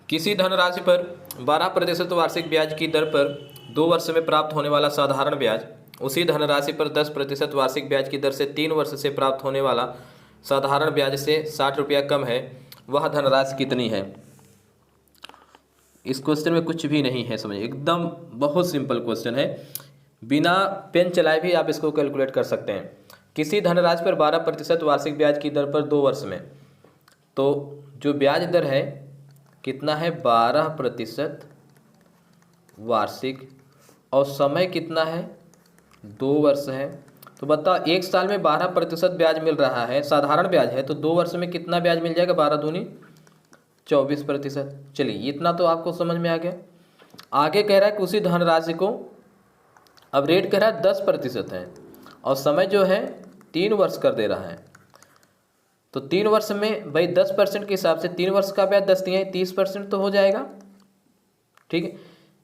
किसी धनराशि पर 12% वार्षिक ब्याज की दर पर 2 वर्ष में प्राप्त होने वाला साधारण ब्याज उसी धनराशि पर 10% वार्षिक ब्याज की दर से 3 वर्ष से प्राप्त होने वाला साधारण ब्याज से 60 रुपया कम है, वह धनराशि कितनी है? इस क्वेश्चन में कुछ भी नहीं है, समझिए एकदम बहुत सिंपल क्वेश्चन है। बिना पेन चलाए भी आप इसको कैलकुलेट कर सकते हैं। किसी धनराशि पर 12% वार्षिक ब्याज की दर पर 2 वर्ष में तो जो ब्याज दर है कितना है 12% वार्षिक, और समय कितना है 2 वर्ष है। तो बताओ एक साल में 12% ब्याज मिल रहा है, साधारण ब्याज है, तो 2 वर्ष में कितना ब्याज मिल जाएगा, 12 दूनी 24%। चलिए इतना तो आपको समझ में आ गया। आगे कह रहा है कि उसी धनराशि को, अब रेट कह रहा है 10% है और समय जो है 3 वर्ष कर दे रहा है। तो 3 वर्ष में भाई 10% के हिसाब से 3 वर्ष का ब्याज 10 तिहाई 30% तो हो जाएगा, ठीक है।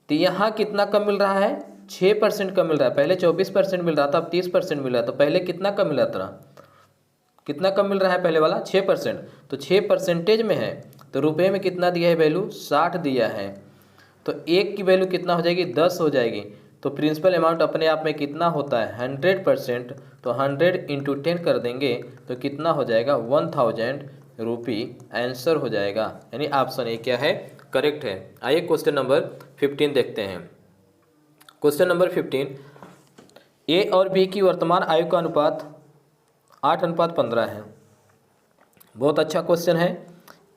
तो यहाँ कितना कम मिल रहा है, 6% कम मिल रहा है। पहले 24% मिल रहा था, अब 30% मिल रहा है। तो पहले कितना कम मिल रहा था, कितना कम मिल रहा है पहले वाला 6%, तो 6% में है तो रुपये में कितना दिया है वैल्यू 60 दिया है। तो एक की वैल्यू कितना हो जाएगी 10 हो जाएगी। तो प्रिंसिपल अमाउंट अपने आप में कितना होता है 100%, तो 100 × 10 कर देंगे तो कितना हो जाएगा 1000 रुपी आंसर हो जाएगा। यानी ऑप्शन ए क्या है करेक्ट है। आइए क्वेश्चन नंबर 15 देखते हैं। क्वेश्चन नंबर 15, ए और बी की वर्तमान आयु का अनुपात 8:15 है। बहुत अच्छा क्वेश्चन है।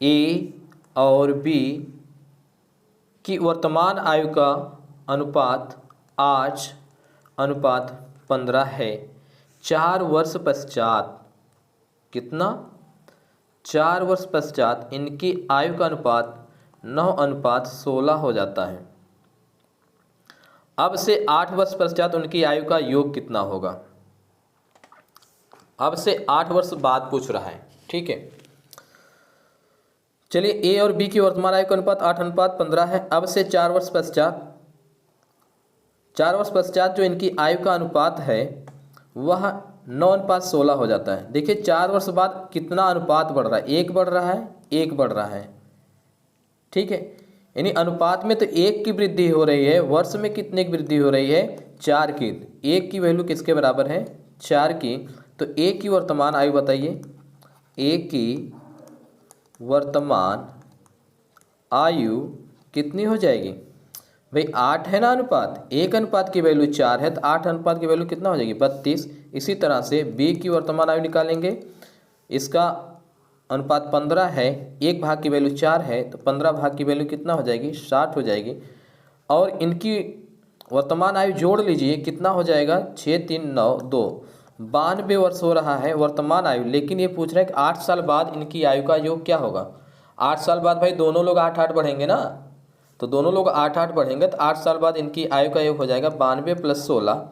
ए और बी की वर्तमान आयु का अनुपात 8:15 है। 4 वर्ष पश्चात कितना, 4 वर्ष पश्चात इनकी आयु का अनुपात 9:16 हो जाता है। अब से 8 वर्ष पश्चात उनकी आयु का योग कितना होगा। अब से 8 वर्ष बाद पूछ रहा है, ठीक है। चलिए ए और बी की वर्तमान आयु का अनुपात 8:15 है। अब से 4 वर्ष पश्चात, 4 वर्ष पश्चात जो इनकी आयु का अनुपात है वह 9:16 हो जाता है। देखिए 4 वर्ष बाद कितना अनुपात बढ़ रहा है, 1 बढ़ रहा है, 1 बढ़ रहा है, ठीक है। यानी अनुपात में तो 1 की वृद्धि हो रही है, वर्ष में कितने की वृद्धि हो रही है 4 की। 1 की वैल्यू किसके बराबर है 4 की। तो ए की वर्तमान आयु बताइए, ए की वर्तमान आयु कितनी हो जाएगी भाई 8 है ना अनुपात, 1 अनुपात की वैल्यू 4 है तो 8 अनुपात की वैल्यू कितना हो जाएगी 32। इसी तरह से बी की वर्तमान आयु निकालेंगे, इसका अनुपात 15 है, 1 भाग की वैल्यू 4 है तो 15 भाग की वैल्यू कितना हो जाएगी 60 हो जाएगी। और इनकी वर्तमान आयु जोड़ लीजिए कितना हो जाएगा 6 3 9 2, 92 वर्ष हो रहा है वर्तमान आयु। लेकिन ये पूछ रहा है कि 8 साल बाद इनकी आयु का योग क्या होगा। 8 साल बाद भाई दोनों लोग 8-8 बढ़ेंगे ना, तो दोनों लोग 8-8 बढ़ेंगे तो 8 साल बाद इनकी आयु का योग हो जाएगा 92 + 16,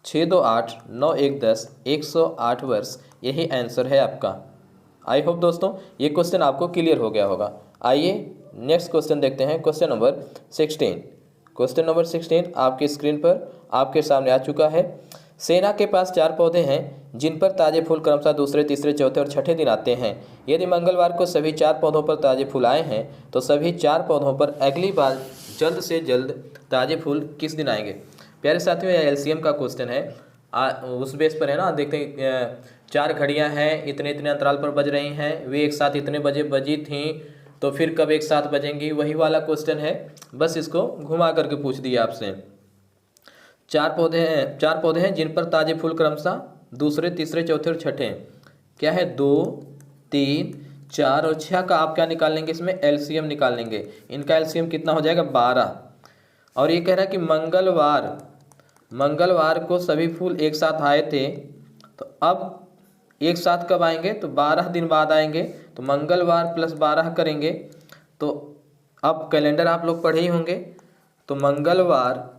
6 2 8 9 1 10, 108 वर्ष। यही आंसर है आपका। आई होप दोस्तों ये क्वेश्चन आपको क्लियर हो गया होगा। आइए नेक्स्ट क्वेश्चन देखते हैं, क्वेश्चन नंबर 16। क्वेश्चन नंबर 16 आपकी स्क्रीन पर आपके सामने आ चुका है। सेना के पास 4 पौधे हैं जिन पर ताजे फूल क्रमशः दूसरे, तीसरे, चौथे और छठे दिन आते हैं। यदि मंगलवार को सभी 4 पौधों पर ताजे फूल आए हैं तो सभी 4 पौधों पर अगली बार जल्द से जल्द ताजे फूल किस दिन आएंगे। प्यारे साथियों यह एलसीएम का क्वेश्चन है, उस बेस पर है ना। देखते हैं 4 घड़ियां हैं, इतने इतने अंतराल पर बज रही हैं, वे एक साथ इतने बजे बजी थीं तो फिर कब एक साथ बजेंगी, वही वाला क्वेश्चन है। बस इसको घुमा करके पूछ दिया आपसे। 4 पौधे हैं जिन पर ताजे फूल क्रमशः दूसरे, तीसरे, चौथे और छठे क्या है 2 3 4 और 6 का आप क्या निकाल लेंगे, इसमें एलसीएम निकाल लेंगे। इनका एलसीएम कितना हो जाएगा 12। और ये कह रहा है कि मंगलवार को सभी फूल एक साथ आए थे तो अब एक साथ कब आएंगे तो 12 दिन बाद आएंगे। तो मंगलवार + 12 करेंगे तो अब कैलेंडर आप लोग पढ़े ही होंगे। तो मंगलवार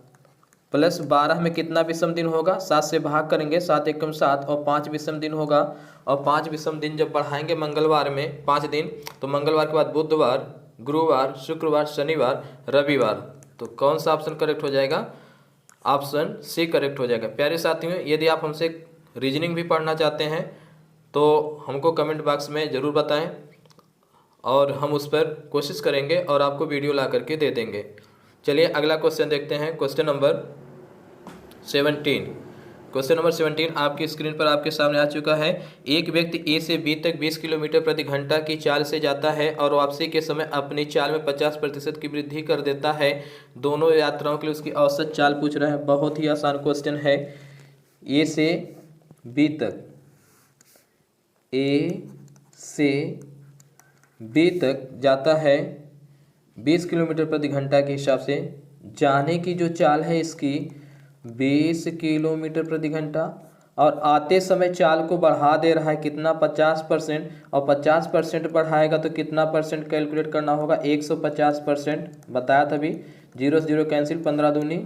+ 12 में कितना विषम दिन होगा, 7 से भाग करेंगे, 7 एकम 7 और 5 विषम दिन होगा। और 5 विषम दिन जब बढ़ाएंगे मंगलवार में 5 दिन, तो मंगलवार के बाद बुधवार, गुरुवार, शुक्रवार, शनिवार, रविवार। तो कौन सा ऑप्शन करेक्ट हो जाएगा, ऑप्शन सी करेक्ट हो जाएगा। प्यारे साथियों यदि आप हमसे रीजनिंग भी पढ़ना चाहते हैं तो हमको कमेंट बॉक्स में ज़रूर बताएं और हम उस पर कोशिश करेंगे और आपको वीडियो ला करके दे देंगे। चलिए अगला क्वेश्चन देखते हैं, क्वेश्चन नंबर 17। क्वेश्चन नंबर 17 आपकी स्क्रीन पर आपके सामने आ चुका है। एक व्यक्ति ए से बी तक 20 किलोमीटर प्रति घंटा की चाल से जाता है और वापसी के समय अपनी चाल में 50% की वृद्धि कर देता है। दोनों यात्राओं के लिए उसकी औसत चाल पूछ रहा है। बहुत ही आसान क्वेश्चन है। ए से बी तक, ए से बी तक जाता है 20 किलोमीटर प्रति घंटा के हिसाब से, जाने की जो चाल है इसकी 20 किलोमीटर प्रति घंटा, और आते समय चाल को बढ़ा दे रहा है कितना 50%, और 50% बढ़ाएगा तो कितना परसेंट कैलकुलेट करना होगा 150% बताया था अभी। 0 से 0 कैंसिल, 15 दूनी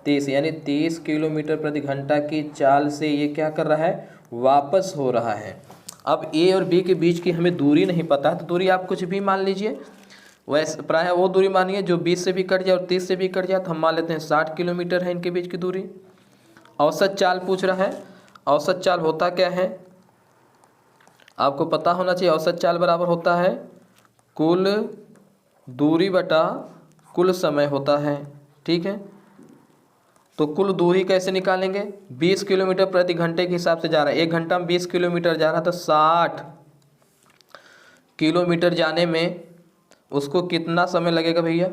30, यानी 30 किलोमीटर प्रति घंटा की चाल से ये क्या कर रहा है, वापस हो रहा है। अब ए और बी के बीच की हमें दूरी नहीं पता, तो दूरी आप कुछ भी मान लीजिए, वैसे प्रायः वो दूरी मानिए जो 20 से भी कट जाए और 30 से भी कट जाए, तो हम मान लेते हैं 60 किलोमीटर है इनके बीच की दूरी। औसत चाल पूछ रहा है, औसत चाल होता क्या है आपको पता होना चाहिए। औसत चाल बराबर होता है कुल दूरी बटा कुल समय होता है, ठीक है। तो कुल दूरी कैसे निकालेंगे, 20 किलोमीटर प्रति घंटे के हिसाब से जा रहा है, 1 घंटा में 20 किलोमीटर जा रहा है, तो 60 किलोमीटर जाने में उसको कितना समय लगेगा भैया,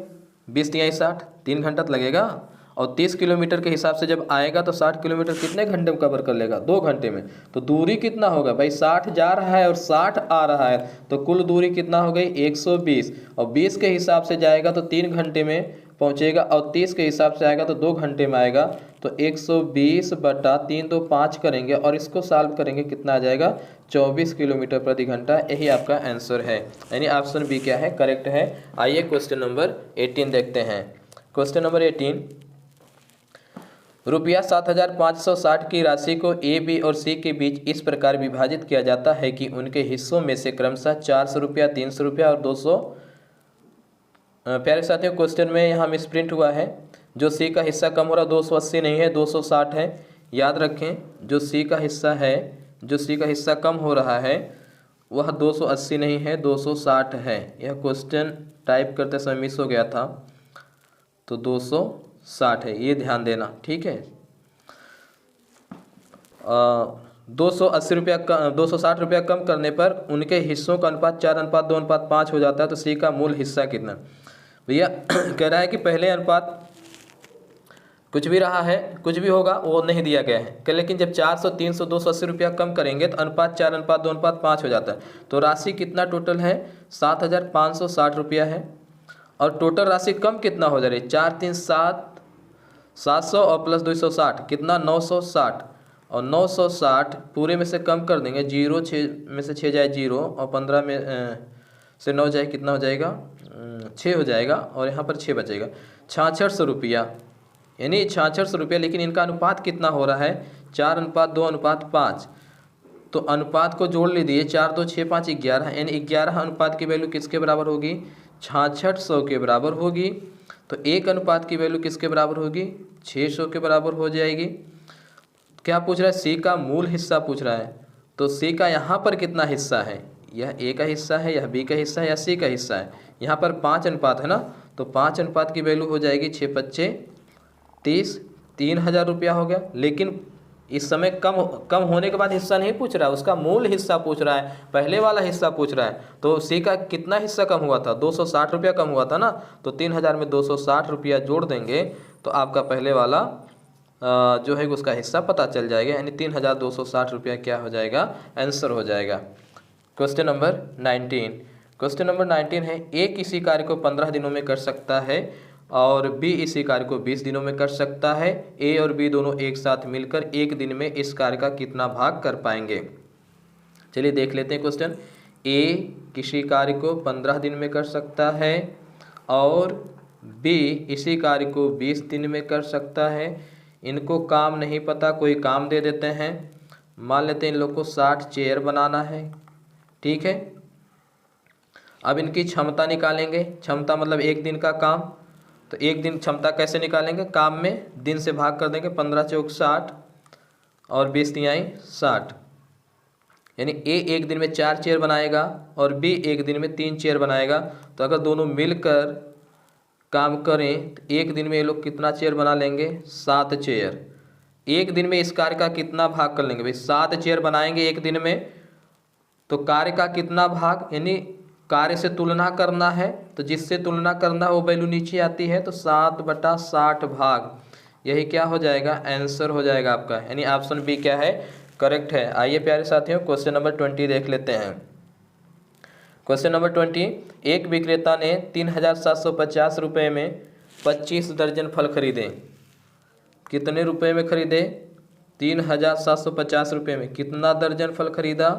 20 तिहाई 60, 3 घंटा तो लगेगा। और 30 किलोमीटर के हिसाब से जब आएगा तो 60 किलोमीटर कितने घंटे में कवर कर लेगा, 2 घंटे में। तो दूरी कितना होगा भाई, 60 जा रहा है और 60 आ रहा है, तो कुल दूरी कितना हो गई 120, और 20 के हिसाब से जाएगा तो 3 घंटे में पहुंचेगा, और 30 के हिसाब से आएगा तो 2 घंटे में आएगा। तो 120 बटा 3 तो 5 करेंगे और इसको सॉल्व करेंगे, कितना आ जाएगा 24 किलोमीटर प्रति घंटा। यही आपका आंसर है, यानी ऑप्शन बी क्या है, करेक्ट है। आइए क्वेश्चन नंबर 18 देखते हैं। क्वेश्चन नंबर 18, रुपया 7560 की राशि को ए, बी और सी के बीच इस प्रकार विभाजित किया जाता है कि उनके हिस्सों में से क्रमशः 400 रुपया, 300 रुपया और 200। प्यारे साथियों, क्वेश्चन में यहाँ मिसप्रिंट हुआ है, जो सी का हिस्सा कम हो रहा है 280 नहीं है 260 है। याद रखें, जो सी का हिस्सा है, जो सी का हिस्सा कम हो रहा है वह 280 नहीं है 260 है। यह क्वेश्चन टाइप करते समय मिस हो गया था, तो 260 है, ये ध्यान देना, ठीक है। 280 रुपया 260 रुपया कम करने पर उनके हिस्सों का अनुपात 4:2:5 हो जाता है। तो सी का मूल हिस्सा कितना, भैया कह रहा है कि पहले अनुपात कुछ भी रहा है, कुछ भी होगा वो नहीं दिया गया है, लेकिन जब 400, 300, 280 रुपया कम करेंगे तो अनुपात 4:2:5 हो जाता है। तो राशि कितना टोटल है 7560 रुपया है, और टोटल राशि कम कितना हो जा रही है 4 3 7 700 और प्लस 260 कितना 960, और 960 पूरे में से कम कर देंगे, 0 6 में से 6 जाए 0, और 15 में से 9 जाए कितना हो जाएगा 6 हो जाएगा, और यहाँ पर 6 बचेगा 6600 रुपया, यानी 6600 रुपया। लेकिन इनका अनुपात कितना हो रहा है 4:2:5, तो अनुपात को जोड़ लीजिए 4 2 6 5 11, यानी 11 अनुपात की वैल्यू किसके बराबर होगी 6600 के बराबर होगी। तो 1 अनुपात की वैल्यू किसके बराबर होगी 600 के बराबर हो जाएगी। क्या पूछ रहा है, सी का मूल हिस्सा पूछ रहा है, तो सी का यहाँ पर कितना हिस्सा है, यह ए का हिस्सा है, यह बी का हिस्सा है, या सी का हिस्सा है। यहाँ पर 5 अनुपात है ना, तो 5 अनुपात की वैल्यू हो जाएगी 6 5 30, 3000 रुपया हो गया। लेकिन इस समय कम होने के बाद हिस्सा नहीं पूछ रहा है, उसका मूल हिस्सा पूछ रहा है, पहले वाला हिस्सा पूछ रहा है। तो सी का कितना हिस्सा कम हुआ था 260 रुपया कम हुआ था ना, तो 3000 में 260 रुपया जोड़ देंगे तो आपका पहले वाला जो है उसका हिस्सा पता चल जाएगा, यानी 3260 रुपया क्या हो जाएगा आंसर हो जाएगा। क्वेश्चन नंबर 19, क्वेश्चन नंबर 19 है, ए किसी कार्य को 15 दिनों में कर सकता है और बी इसी कार्य को 20 दिनों में कर सकता है। ए और बी दोनों एक साथ मिलकर एक दिन में इस कार्य का कितना भाग कर पाएंगे। चलिए देख लेते हैं क्वेश्चन। ए किसी कार्य को 15 दिन में कर सकता है और बी इसी कार्य को 20 दिन में कर सकता है। इनको काम नहीं पता, कोई काम दे देते हैं। मान लेते हैं इन लोग को 60 चेयर बनाना है, ठीक है। अब इनकी क्षमता निकालेंगे, क्षमता मतलब एक दिन का काम, तो एक दिन क्षमता कैसे निकालेंगे, काम में दिन से भाग कर देंगे, 15 चौक 60 और 20 तिहाई 60, यानी ए एक दिन में 4 चेयर बनाएगा और बी एक दिन में 3 चेयर बनाएगा। तो अगर दोनों मिलकर काम करें तो एक दिन में ये लोग कितना चेयर बना लेंगे 7 चेयर। एक दिन में इस कार्य का कितना भाग कर लेंगे भाई, 7 चेयर बनाएंगे एक दिन में, तो कार्य का कितना भाग, यानी कार्य से तुलना करना है, तो जिससे तुलना करना वो वैल्यू नीचे आती है, तो 7/60 भाग, यही क्या हो जाएगा आंसर हो जाएगा आपका, यानी ऑप्शन बी क्या है करेक्ट है। आइए प्यारे साथियों क्वेश्चन नंबर 20 देख लेते हैं। क्वेश्चन नंबर 20, एक विक्रेता ने 3,750 रुपये में 25 दर्जन फल खरीदे। कितने रुपए में खरीदे? 3,750 रुपये में। कितना दर्जन फल खरीदा?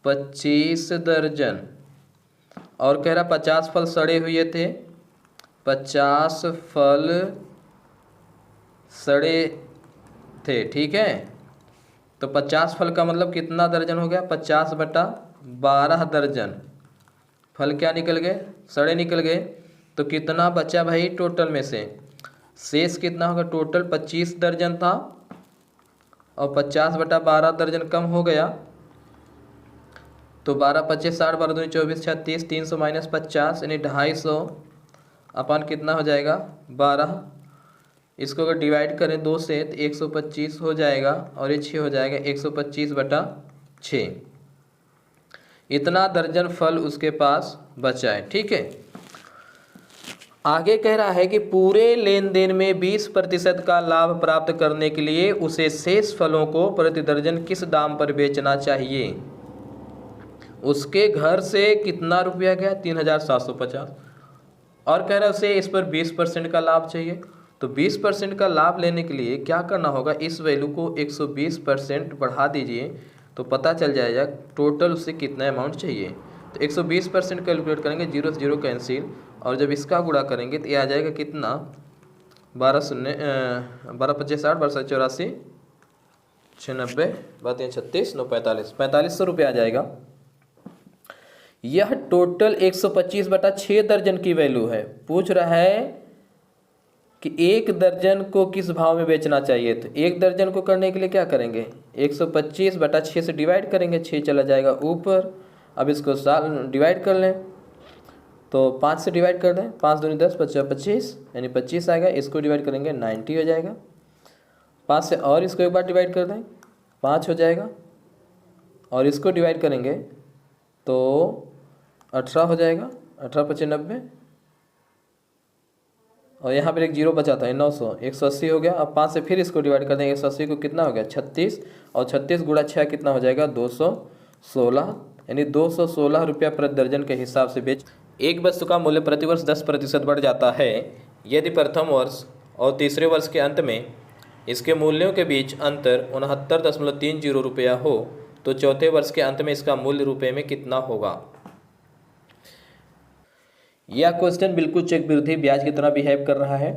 25 दर्जन। और कह रहा 50 फल सड़े हुए थे। 50 फल सड़े थे, ठीक है। तो 50 फल का मतलब कितना दर्जन हो गया? 50/12 दर्जन फल क्या निकल गए? सड़े निकल गए। तो कितना बचा भाई टोटल में से? शेष कितना होगा? टोटल 25 दर्जन था और 50/12 दर्जन कम हो गया। तो 12 25 60 12 दूनी 24 36 300 - 50 यानी 250 अपन कितना हो जाएगा? 12। इसको अगर डिवाइड करें 2 से तो 125 हो जाएगा और ये 6 हो जाएगा। 125/6 इतना दर्जन फल उसके पास बचा है, ठीक है। आगे कह रहा है कि पूरे लेन देन में 20% का लाभ प्राप्त करने के लिए उसे शेष फलों को प्रति दर्जन किस दाम पर बेचना चाहिए? उसके घर से कितना रुपया गया? 3,750। और कह रहा है उसे इस पर 20% का लाभ चाहिए। तो 20% का लाभ लेने के लिए क्या करना होगा? इस वैल्यू को 120% बढ़ा दीजिए तो पता चल जाएगा टोटल उसे कितना अमाउंट चाहिए। तो 120% कैलकुलेट करेंगे, 0 से 0 कैंसिल, और जब इसका गुणा करेंगे तो ये आ जाएगा कितना? 12 25 60 12 84 96 12 36 9 45 4500 रुपये आ जाएगा। यह टोटल 125/6 दर्जन की वैल्यू है। पूछ रहा है कि एक दर्जन को किस भाव में बेचना चाहिए। तो एक दर्जन को करने के लिए क्या करेंगे? 125/6 से डिवाइड करेंगे, 6 चला जाएगा ऊपर। अब इसको डिवाइड कर लें तो 5 से डिवाइड कर दें, 5 दूनी 10 25 25 यानी 25 आएगा। इसको डिवाइड करेंगे 90 हो जाएगा। 5 से और इसको एक बार डिवाइड कर दें, 5 हो जाएगा। और इसको डिवाइड करेंगे तो 18 हो जाएगा। 18 25 90 और यहाँ पर एक 0 बचा था 900, 180 हो गया। अब 5 से फिर इसको डिवाइड कर देंगे, 180 को कितना हो गया? 36, और 36 गुणा 6 कितना हो जाएगा? 216, यानी 216 रुपया प्रति दर्जन के हिसाब से बेच। एक वस्तु का मूल्य प्रतिवर्ष 10% बढ़ जाता है यदि प्रथम वर्ष और तीसरे वर्ष के अंत में इसके मूल्यों के बीच अंतर 69.30 रुपया हो तो चौथे वर्ष के अंत में इसका मूल्य रुपये में कितना होगा? यह क्वेश्चन बिल्कुल चक्रवृद्धि ब्याज की तरह बिहेव कर रहा है।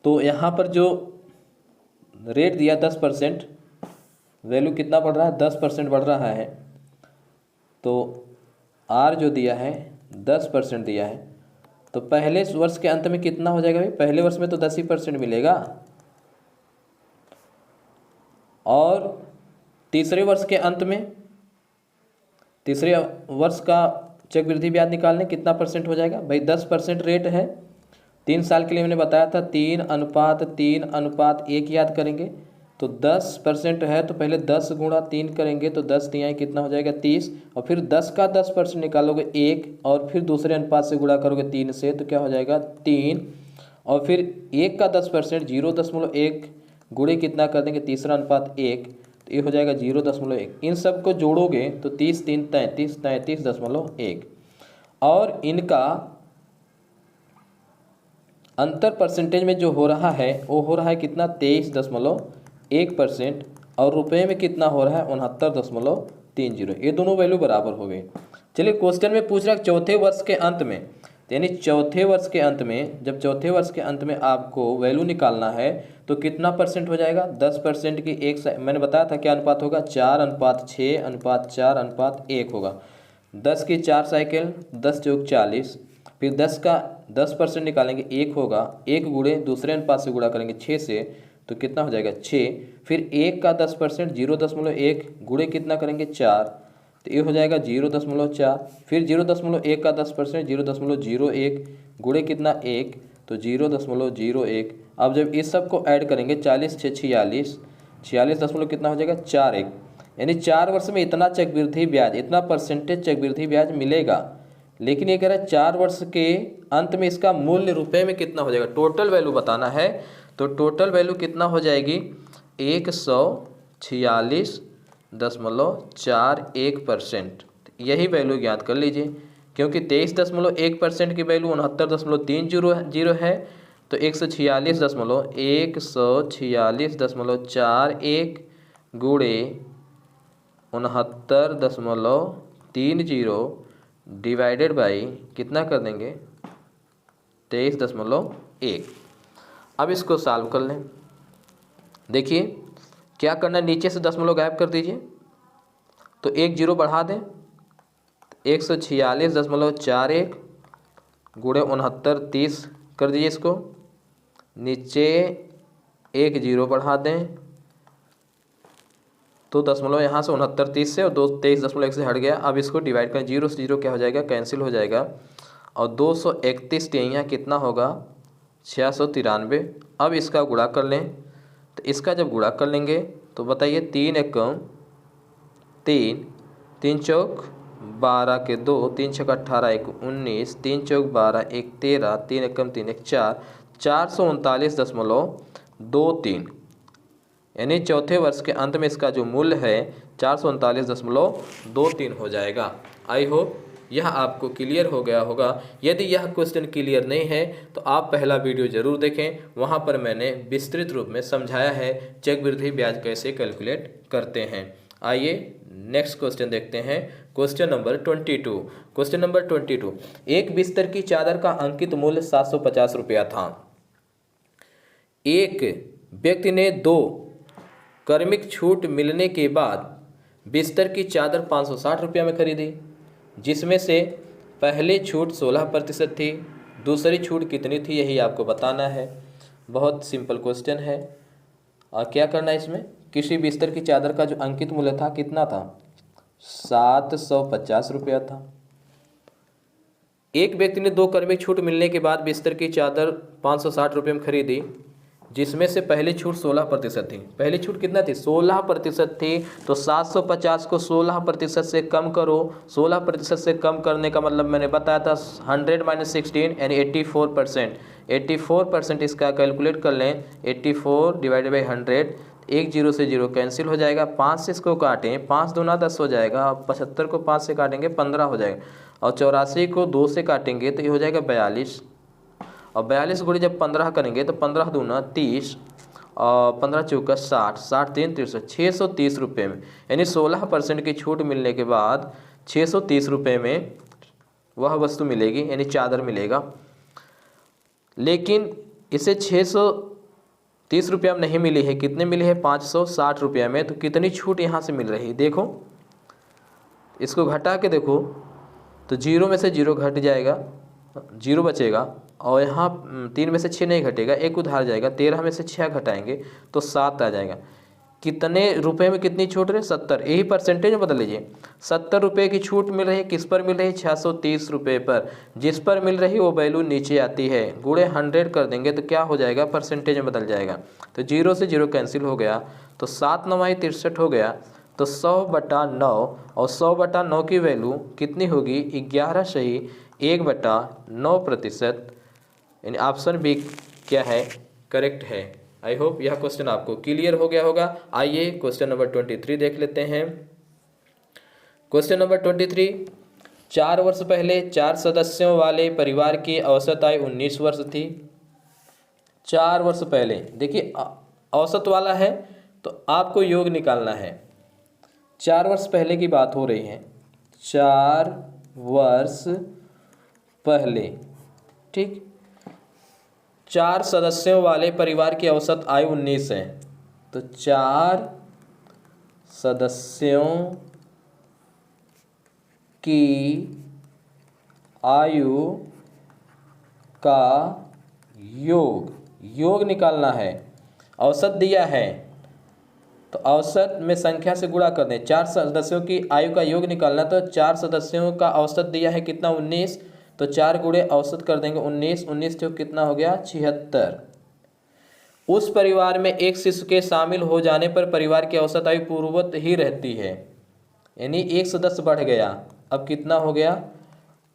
तो यहाँ पर जो रेट दिया 10%, वैल्यू कितना बढ़ रहा है? 10% बढ़ रहा है। तो आर जो दिया है 10% दिया है, तो पहले वर्ष के अंत में कितना हो जाएगा भाई? पहले वर्ष में तो 10% मिलेगा, और तीसरे वर्ष के अंत में, तीसरे वर्ष का चक्रवृद्धि ब्याज निकालने कितना परसेंट हो जाएगा भाई? 10% रेट है। 3 साल के लिए मैंने बताया था 3:3:1 याद करेंगे। तो 10% है तो पहले 10 × 3 करेंगे तो 10 तिहाई कितना हो जाएगा? 30, और फिर 10 का 10% निकालोगे 1, और फिर दूसरे अनुपात से गुणा करोगे 3 से तो क्या हो जाएगा? 3, और फिर 1 का 10% 0.1 गुणे कितना कर देंगे? तीसरा अनुपात 1, तो ये हो जाएगा 0.1। इन सब को जोड़ोगे तो 30 3 33 33.1, और इनका अंतर परसेंटेज में जो हो रहा है वो हो रहा है कितना? 23.1%, और रुपए में कितना हो रहा है? 69.30। ये दोनों वैल्यू बराबर हो गई। चलिए क्वेश्चन में पूछ रहा है चौथे वर्ष के अंत में, यानी चौथे वर्ष के अंत में, जब चौथे वर्ष के अंत में आपको वैल्यू निकालना है तो कितना परसेंट हो जाएगा? 10% की मैंने बताया था क्या अनुपात होगा? 4:6:4:1 होगा। 10 की 4 साइकिल 10 × 40, फिर 10 का 10% निकालेंगे 1 होगा। 1 गुणे दूसरे अनुपात से गुणा करेंगे 6 से तो कितना हो जाएगा? 6, फिर 1 का 10% 0.1 गुणे कितना करेंगे? 4, तो ये हो जाएगा 0.4, फिर 0.1 का 10% 0.01 गुणे कितना? 1, तो 0.01। अब जब इस सब को ऐड करेंगे 40 6 46, 46 कितना हो जाएगा? 41, यानी 4 वर्ष में इतना चक्रवृद्धि ब्याज, इतना परसेंटेज चक्रवृद्धि ब्याज मिलेगा। लेकिन ये कह रहा है 4 वर्ष के अंत में इसका मूल्य रुपए में कितना हो जाएगा? टोटल वैल्यू बताना है। तो टोटल वैल्यू कितना हो जाएगी? 146.41%। यही वैल्यू ज्ञात कर लीजिए, क्योंकि 23.1% की वैल्यू 69.30 है, तो 146.41 गुणे 69.30 डिवाइडेड बाई कितना कर देंगे 23.1। अब इसको सॉल्व कर लें। देखिए क्या करना है, नीचे से दशमलव गायब कर दीजिए, तो एक जीरो बढ़ा दें, 146.41 गुणे 69.30 कर दीजिए इसको, नीचे एक जीरो बढ़ा दें, तो दशमलव यहाँ से 69.30 से और 23.1 से हट गया। अब इसको डिवाइड करें, जीरो से जीरो क्या हो जाएगा, कैंसिल हो जाएगा, और 231 यहाँ कितना होगा 693। अब इसका गुणा कर लें, तो इसका जब गुणा कर लेंगे तो बताइए 3 एकम 3, 3 चौक 12 के 2, 3 छक 18 1 19, 3 चौक 12 1 13, 3 एकम 3 1 4, 439.23, यानी चौथे वर्ष के अंत में इसका जो मूल्य है 439.23 हो जाएगा। आई होप यह आपको क्लियर हो गया होगा। यदि यह क्वेश्चन क्लियर नहीं है तो आप पहला वीडियो जरूर देखें, वहां पर मैंने विस्तृत रूप में समझाया है चक्रवृद्धि ब्याज कैसे कैलकुलेट करते हैं। आइए नेक्स्ट क्वेश्चन देखते हैं, क्वेश्चन नंबर 22। क्वेश्चन नंबर 22, एक बिस्तर की चादर का अंकित मूल्य 750 रुपया था। एक व्यक्ति ने 2 क्रमिक छूट मिलने के बाद बिस्तर की चादर 560 रुपया में खरीदी, जिसमें से पहली छूट 16% थी, दूसरी छूट कितनी थी यही आपको बताना है। बहुत सिंपल क्वेश्चन है। और क्या करना है इसमें, किसी बिस्तर की चादर का जो अंकित मूल्य था कितना था 750 रुपया था। एक व्यक्ति ने 2 क्रमिक छूट मिलने के बाद बिस्तर की चादर 560 रुपये में खरीदी, जिसमें से पहली छूट 16% थी। पहली छूट कितना थी 16% थी, तो 750 को 16% से कम करो। 16% से कम करने का मतलब मैंने बताया था 100 - 16 यानी 84%। 84% इसका कैलकुलेट कर लें, 84 डिवाइडेड बाई 100, एक जीरो से जीरो कैंसिल हो जाएगा, 5 से इसको काटें, 5 दूना 10 हो जाएगा, 75 को 5 से काटेंगे 15 हो जाएगा, और 84 को 2 से काटेंगे तो ये हो जाएगा 42, और 42 गुणे जब 15 करेंगे तो 15 दूना 30 और 15 चौका 60, 60 3 63, 630 रुपये में, यानी 16% की छूट मिलने के बाद 630 रुपये में वह वस्तु मिलेगी, यानी चादर मिलेगा। लेकिन इसे 630 रुपया में नहीं मिली है, कितने मिली है 560 रुपया में। तो कितनी छूट यहाँ से मिल रही है, देखो इसको घटा के देखो, तो जीरो में से जीरो घट जाएगा, जीरो बचेगा, और यहाँ 3 में से 6 नहीं घटेगा, एक उधार जाएगा, 13 में से 6 घटाएंगे तो 7 आ जाएगा। कितने रुपए में कितनी छूट रही 70, यही परसेंटेज में बदल लीजिए। 70 रुपये की छूट मिल रही है, किस पर मिल रही है 630 रुपये पर, जिस पर मिल रही वो वैल्यू नीचे आती है, गुणे 100 कर देंगे तो क्या हो जाएगा परसेंटेज में बदल जाएगा। तो जीरो से जीरो कैंसिल हो गया, तो 7 9 63 हो गया, तो 100/9, और 100/9 की वैल्यू कितनी होगी 11 सही 1/9%, यानी ऑप्शन बी क्या है करेक्ट है। आई होप यह क्वेश्चन आपको क्लियर हो गया होगा। आइए क्वेश्चन नंबर 23 देख लेते हैं। क्वेश्चन नंबर 23, 4 वर्ष पहले 4 सदस्यों वाले परिवार की औसत आय 19 वर्ष थी। 4 वर्ष पहले, देखिए औसत वाला है तो आपको योग निकालना है। 4 वर्ष पहले की बात हो रही है, 4 वर्ष पहले, ठीक। 4 सदस्यों वाले परिवार की औसत आयु 19 है, तो 4 सदस्यों की आयु का योग निकालना है। औसत दिया है तो औसत में संख्या से गुणा कर दें। 4 सदस्यों की आयु का योग निकालना, तो 4 सदस्यों का औसत दिया है कितना 19, तो 4 गुणे औसत कर देंगे 19, 19 तो कितना हो गया 76। उस परिवार में एक शिशु के शामिल हो जाने पर परिवार की औसत आयु पूर्ववत ही रहती है, यानी एक सदस्य बढ़ गया, अब कितना हो गया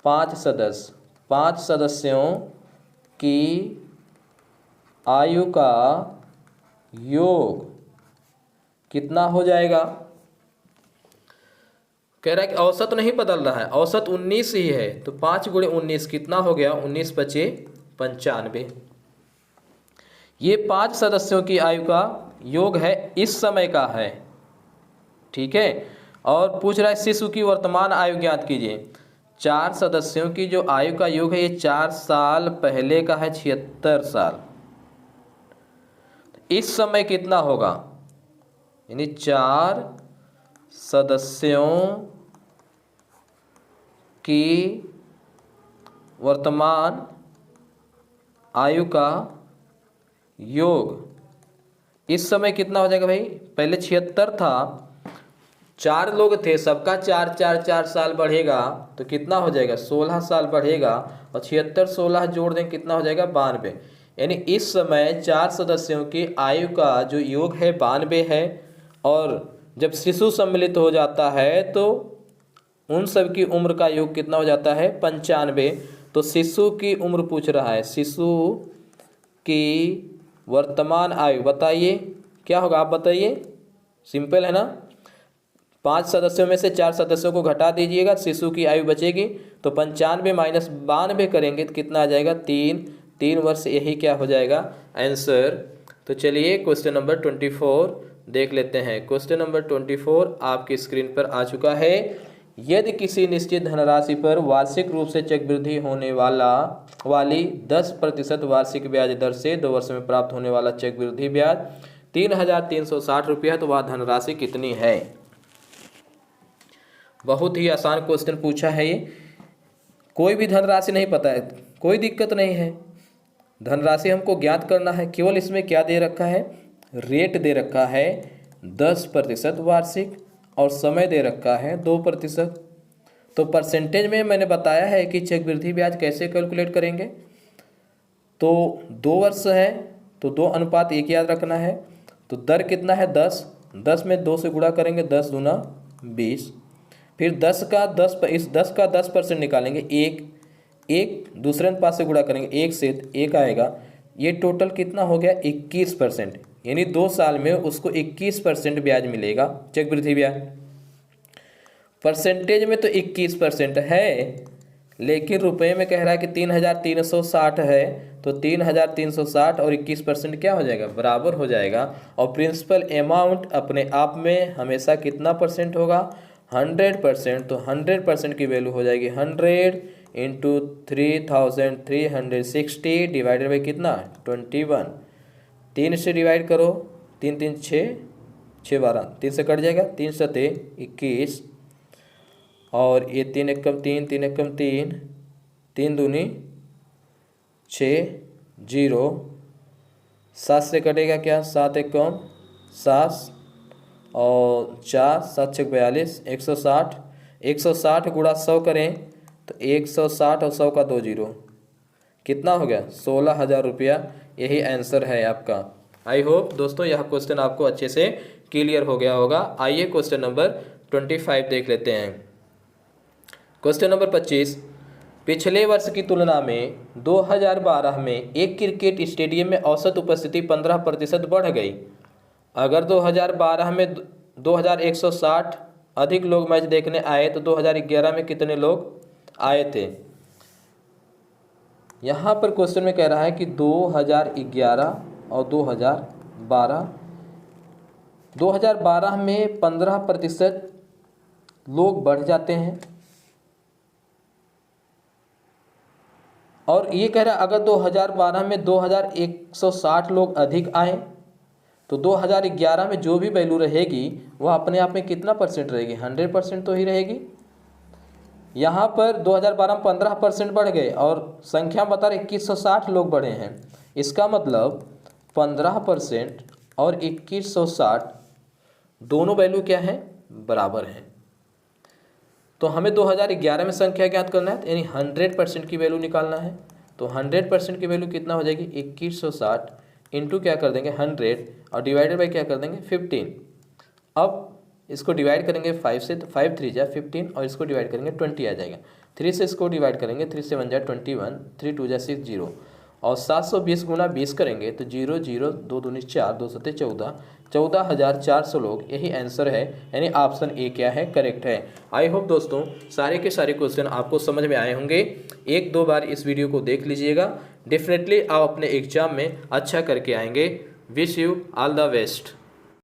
5 सदस्य। 5 सदस्यों की आयु का योग कितना हो जाएगा, कह रहा है कि औसत नहीं बदल रहा है, औसत 19 ही है। तो 5 गुणे 19 कितना हो गया, 19 पचे 95। ये 5 सदस्यों की आयु का योग है, इस समय का है, ठीक है। और पूछ रहा है शिशु की वर्तमान आयु ज्ञात कीजिए। 4 सदस्यों की जो आयु का योग है ये 4 साल पहले का है, 76 साल। इस समय कितना होगा, यानी 4 सदस्यों की वर्तमान आयु का योग इस समय कितना हो जाएगा भाई। पहले 76 था, 4 लोग थे, सबका 4 साल बढ़ेगा तो कितना हो जाएगा, 16 साल बढ़ेगा। और 76 16 जोड़ दें कितना हो जाएगा, 92। यानी इस समय 4 सदस्यों की आयु का जो योग है 92 है। और जब शिशु सम्मिलित हो जाता है तो उन सब की उम्र का योग कितना हो जाता है, 95। तो शिशु की उम्र पूछ रहा है, शिशु की वर्तमान आयु बताइए क्या होगा, आप बताइए। सिंपल है ना, 5 सदस्यों में से 4 सदस्यों को घटा दीजिएगा, शिशु की आयु बचेगी। तो 95 माइनस 92 करेंगे तो कितना आ जाएगा, 3 वर्ष। यही क्या हो जाएगा आंसर। तो चलिए क्वेश्चन नंबर 24 देख लेते हैं। क्वेश्चन नंबर 24 आपकी स्क्रीन पर आ चुका है। यदि किसी निश्चित धनराशि पर वार्षिक रूप से चक्रवृद्धि होने वाली 10% वार्षिक ब्याज दर से 2 वर्ष में प्राप्त होने वाला चक्रवृद्धि ब्याज 3,360 रुपया, तो वह धनराशि कितनी है। बहुत ही आसान क्वेश्चन पूछा है ये। कोई भी धनराशि नहीं पता है, कोई दिक्कत नहीं है, धनराशि हमको ज्ञात करना है। केवल इसमें क्या दे रखा है, रेट दे रखा है 10% वार्षिक और समय दे रखा है 2%। तो परसेंटेज में मैंने बताया है कि चक्रवृद्धि ब्याज कैसे कैलकुलेट करेंगे। तो 2 वर्ष है तो 2:1 याद रखना है। तो दर कितना है, 10 में 2 से गुणा करेंगे, 10 दूना 20। फिर 10 का 10% निकालेंगे, 1 दूसरे अनुपात से गुणा करेंगे, 1 से 1 आएगा। ये टोटल कितना हो गया, 21%। यानी 2 साल में उसको 21% ब्याज मिलेगा चक्रवृद्धि ब्याज। परसेंटेज में तो 21% है, लेकिन रुपए में कह रहा है कि 3,360 है। तो 3,360 और 21% क्या हो जाएगा, बराबर हो जाएगा। और प्रिंसिपल अमाउंट अपने आप में हमेशा कितना परसेंट होगा, 100%। तो 100% की वैल्यू हो जाएगी 100 इंटू 3,360 डिवाइडेड बाई कितना, 21। 3 से डिवाइड करो, 3 3 6 6 12, 3 से कट जाएगा, 3 सते 21। और ये 3 एकम 3, 3 एकम 3, 3 दूनी 6, 0, 7 से कटेगा क्या, 7 एकम 7 और 4, 7 छक 42, 160। 160 गुणा 100 करें तो 160 और 100 का 2 जीरो, कितना हो गया, 16,000 रुपया। यही आंसर है आपका। आई होप दोस्तों यह क्वेश्चन आपको अच्छे से क्लियर हो गया होगा। आइए क्वेश्चन नंबर 25 देख लेते हैं। क्वेश्चन नंबर 25, पिछले वर्ष की तुलना में 2012 में एक क्रिकेट स्टेडियम में औसत उपस्थिति 15% बढ़ गई। अगर 2012 में 2,160 अधिक लोग मैच देखने आए तो 2011 में कितने लोग आए थे। यहाँ पर क्वेश्चन में कह रहा है कि 2011 और 2012 में 15% लोग बढ़ जाते हैं। और ये कह रहा है अगर 2012 में 2,160 लोग अधिक आए तो 2011 में जो भी वैल्यू रहेगी वह अपने आप में कितना परसेंट रहेगी, 100% तो ही रहेगी। यहाँ पर 2012 में 15% बढ़ गए और संख्या बता रहे 2160 लोग बढ़े हैं। इसका मतलब 15% और 2160 दोनों वैल्यू क्या है, बराबर हैं। तो हमें 2011 में संख्या ज्ञात करना है, यानी 100% की वैल्यू निकालना है। तो 100% की वैल्यू कितना हो जाएगी, 2160 इंटू क्या कर देंगे 100 और डिवाइडेड बाई क्या कर देंगे 15। अब इसको डिवाइड करेंगे 5 से तो 5 3 जा 15 और इसको डिवाइड करेंगे 20 आ जाएगा। 3 से इसको डिवाइड करेंगे, 3 से 1 जा 21, 3 2 जा 6 0 और 720 गुना 20 करेंगे तो 0 0 2 दूनी 4, 2 सते 14, 14,400 लोग, यही आंसर है, यानी ऑप्शन ए क्या है, करेक्ट है। आई होप दोस्तों सारे के सारे क्वेश्चन आपको समझ में आए होंगे। एक दो बार इस वीडियो को देख लीजिएगा, डेफिनेटली आप अपने एग्जाम में अच्छा करके आएंगे। Wish you all the best.